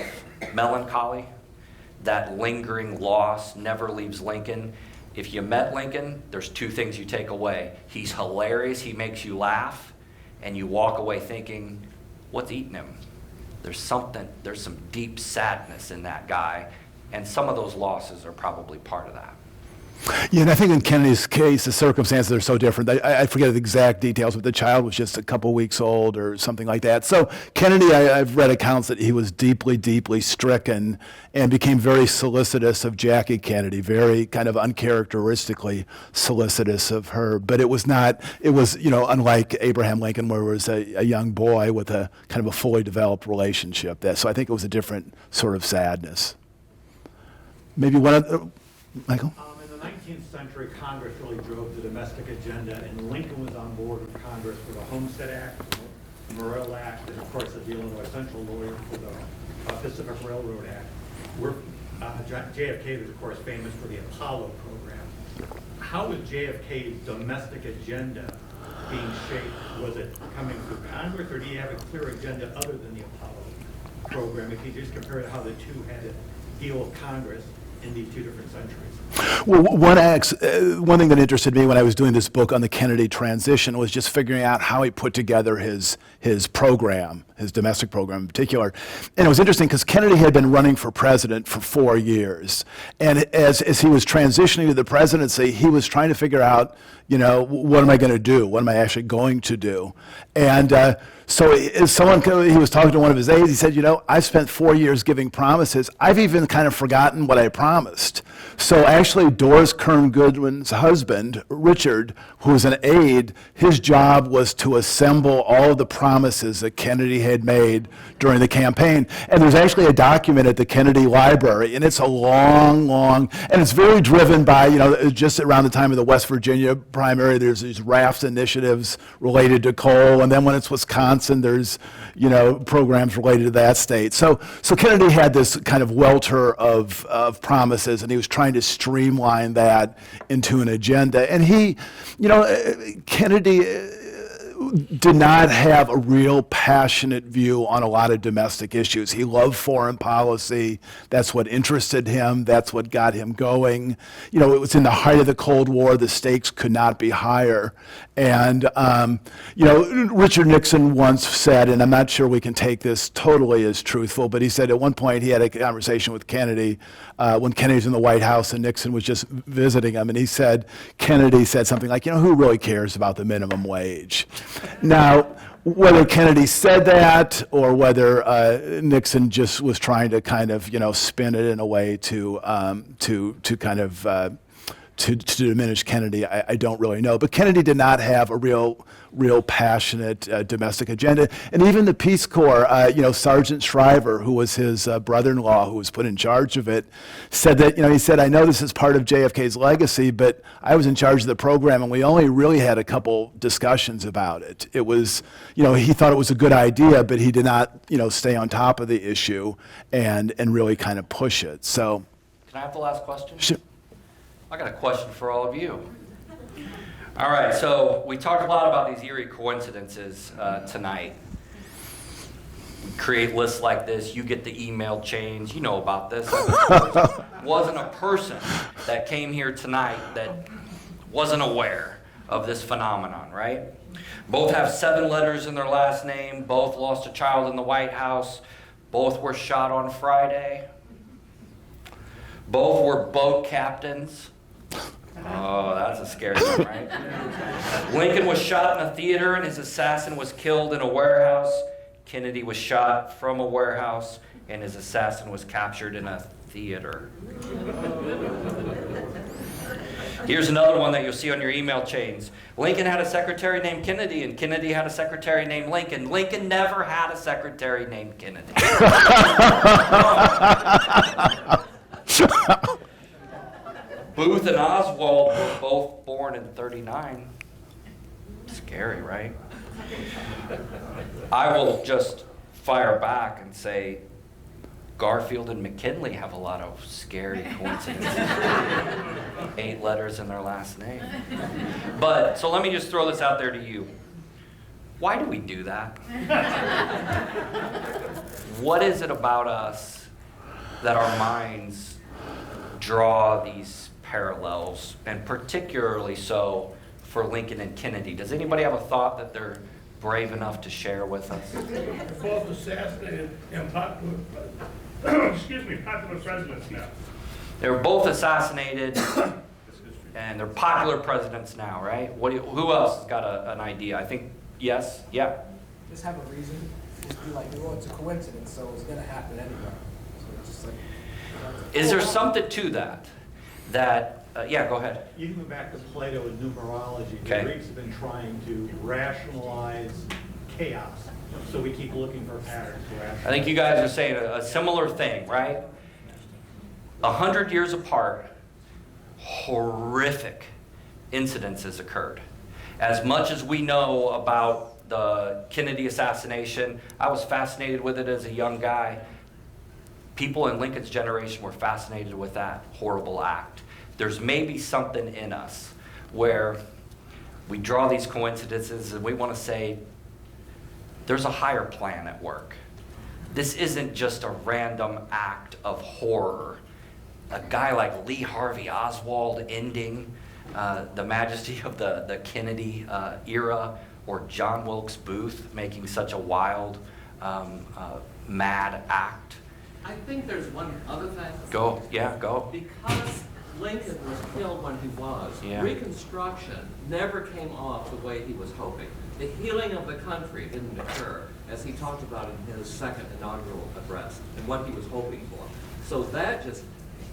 [SPEAKER 2] melancholy, that lingering loss never leaves Lincoln. If you met Lincoln, there's 2 things you take away. He's hilarious, he makes you laugh, and you walk away thinking, what's eating him? There's some deep sadness in that guy, and some of those losses are probably part of that.
[SPEAKER 1] Yeah, and I think in Kennedy's case, the circumstances are so different. I forget the exact details, but the child was just a couple weeks old or something like that. So Kennedy, I've read accounts that he was deeply, deeply stricken and became very solicitous of Jackie Kennedy, very kind of uncharacteristically solicitous of her. But it was, unlike Abraham Lincoln, where it was a young boy with a kind of a fully developed relationship. So I think it was a different sort of sadness. Maybe one other, Michael?
[SPEAKER 8] In the 19th century, Congress really drove the domestic agenda, and Lincoln was on board with Congress for the Homestead Act, the Morrill Act, and of course, the Illinois Central Lawyer for the Pacific Railroad Act. JFK was, of course, famous for the Apollo program. How was JFK's domestic agenda being shaped? Was it coming through Congress, or do you have a clear agenda other than the Apollo program? If you just compare how the two had to deal with Congress in these 2 different centuries.
[SPEAKER 1] Well, one thing that interested me when I was doing this book on the Kennedy transition was just figuring out how he put together his program, his domestic program in particular. And it was interesting because Kennedy had been running for president for 4 years. And as he was transitioning to the presidency, he was trying to figure out, what am I going to do? What am I actually going to do? And so he was talking to one of his aides. He said, I've spent 4 years giving promises. I've even kind of forgotten what I promised. So actually, Doris Kearns Goodwin's husband, Richard, who was an aide, his job was to assemble all of the promises that Kennedy had made during the campaign. And there's actually a document at the Kennedy Library, and it's a long, and it's very driven by, just around the time of the West Virginia primary, there's these raft initiatives related to coal, and then when it's Wisconsin, there's, programs related to that state. So Kennedy had this kind of welter of promises, and he was trying to streamline that into an agenda. And Kennedy, did not have a real passionate view on a lot of domestic issues. He loved foreign policy. That's what interested him. That's what got him going. You know, it was in the height of the Cold War. The stakes could not be higher. And, you know, Richard Nixon once said, and I'm not sure we can take this totally as truthful, but he said at one point he had a conversation with Kennedy when Kennedy was in the White House and Nixon was just visiting him. And he said, Kennedy said something like, you know, who really cares about the minimum wage? Now, whether Kennedy said that or whether Nixon just was trying to kind of, you know, spin it in a way to kind of to diminish Kennedy, I don't really know. But Kennedy did not have a real passionate domestic agenda. And even the Peace Corps, you know, Sergeant Shriver, who was his brother-in-law who was put in charge of it, said that, you know, he said, I know this is part of JFK's legacy, but I was in charge of the program and we only really had a couple discussions about it. It was, you know, he thought it was a good idea, but he did not, you know, stay on top of the issue and really kind of push it. So.
[SPEAKER 2] Can I have the last question?
[SPEAKER 1] Sure.
[SPEAKER 2] I got a question for all of you. All right, so we talked a lot about these eerie coincidences tonight. We create lists like this. You get the email chains. You know about this. Wasn't a person that came here tonight that wasn't aware of this phenomenon, right? Both have 7 letters in their last name. Both lost a child in the White House. Both were shot on Friday. Both were boat captains. Oh, that's a scary one, right? Lincoln was shot in a theater and his assassin was killed in a warehouse. Kennedy was shot from a warehouse and his assassin was captured in a theater. Here's another one that you'll see on your email chains. Lincoln had a secretary named Kennedy and Kennedy had a secretary named Lincoln. Lincoln never had a secretary named Kennedy. Booth and Oswald were both born in '39. Scary, right? I will just fire back and say Garfield and McKinley have a lot of scary coincidences. 8 letters in their last name. But, so let me just throw this out there to you. Why do we do that? What is it about us that our minds draw these parallels, and particularly so for Lincoln and Kennedy? Does anybody have a thought that they're brave enough to share with us?
[SPEAKER 9] They're both assassinated and popular, popular presidents now.
[SPEAKER 2] They were both assassinated, and they're popular presidents now, right? Who else has got an idea? I think, yes? Yeah?
[SPEAKER 7] Just have a reason. Just be like, well, it's a coincidence, so it's gonna happen anyway. So it's just like.
[SPEAKER 2] Is there something to that? Yeah, go ahead.
[SPEAKER 8] You can go back to Plato and numerology.
[SPEAKER 2] Okay.
[SPEAKER 8] The Greeks have been trying to rationalize chaos. So we keep looking for patterns to rationalize.
[SPEAKER 2] I think you guys are saying a similar thing, right? 100 years apart, horrific incidences occurred. As much as we know about the Kennedy assassination, I was fascinated with it as a young guy. People in Lincoln's generation were fascinated with that horrible act. There's maybe something in us where we draw these coincidences and we want to say, there's a higher plan at work. This isn't just a random act of horror. A guy like Lee Harvey Oswald ending the majesty of the Kennedy era, or John Wilkes Booth making such a wild, mad act.
[SPEAKER 4] I think there's one other thing.
[SPEAKER 2] Go, yeah, go.
[SPEAKER 4] Because Lincoln was killed when he was,
[SPEAKER 2] Yeah.
[SPEAKER 4] Reconstruction never came off the way he was hoping. The healing of the country didn't occur, as he talked about in his second inaugural address, and what he was hoping for. So that just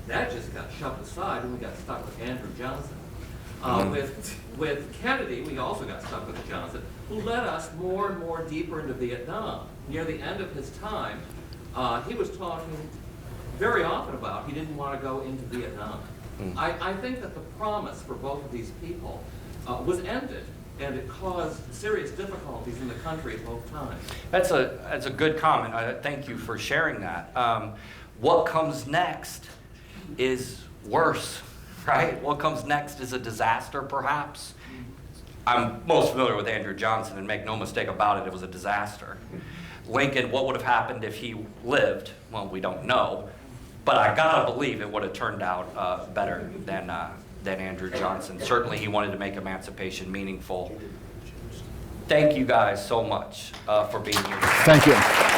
[SPEAKER 4] got shoved aside, and we got stuck with Andrew Johnson. With Kennedy, we also got stuck with Johnson, who led us more and more deeper into Vietnam. Near the end of his time, he was talking very often about he didn't want to go into Vietnam. I think that the promise for both of these people was ended, and it caused serious difficulties in the country at both times.
[SPEAKER 2] That's a good comment. Thank you for sharing that. What comes next is worse, right? What comes next is a disaster, perhaps. I'm most familiar with Andrew Johnson, and make no mistake about it, it was a disaster. Lincoln, what would have happened if he lived? Well, we don't know, but I gotta believe it would have turned out better than Andrew Johnson. Certainly he wanted to make emancipation meaningful. Thank you guys so much for being here.
[SPEAKER 1] Thank you.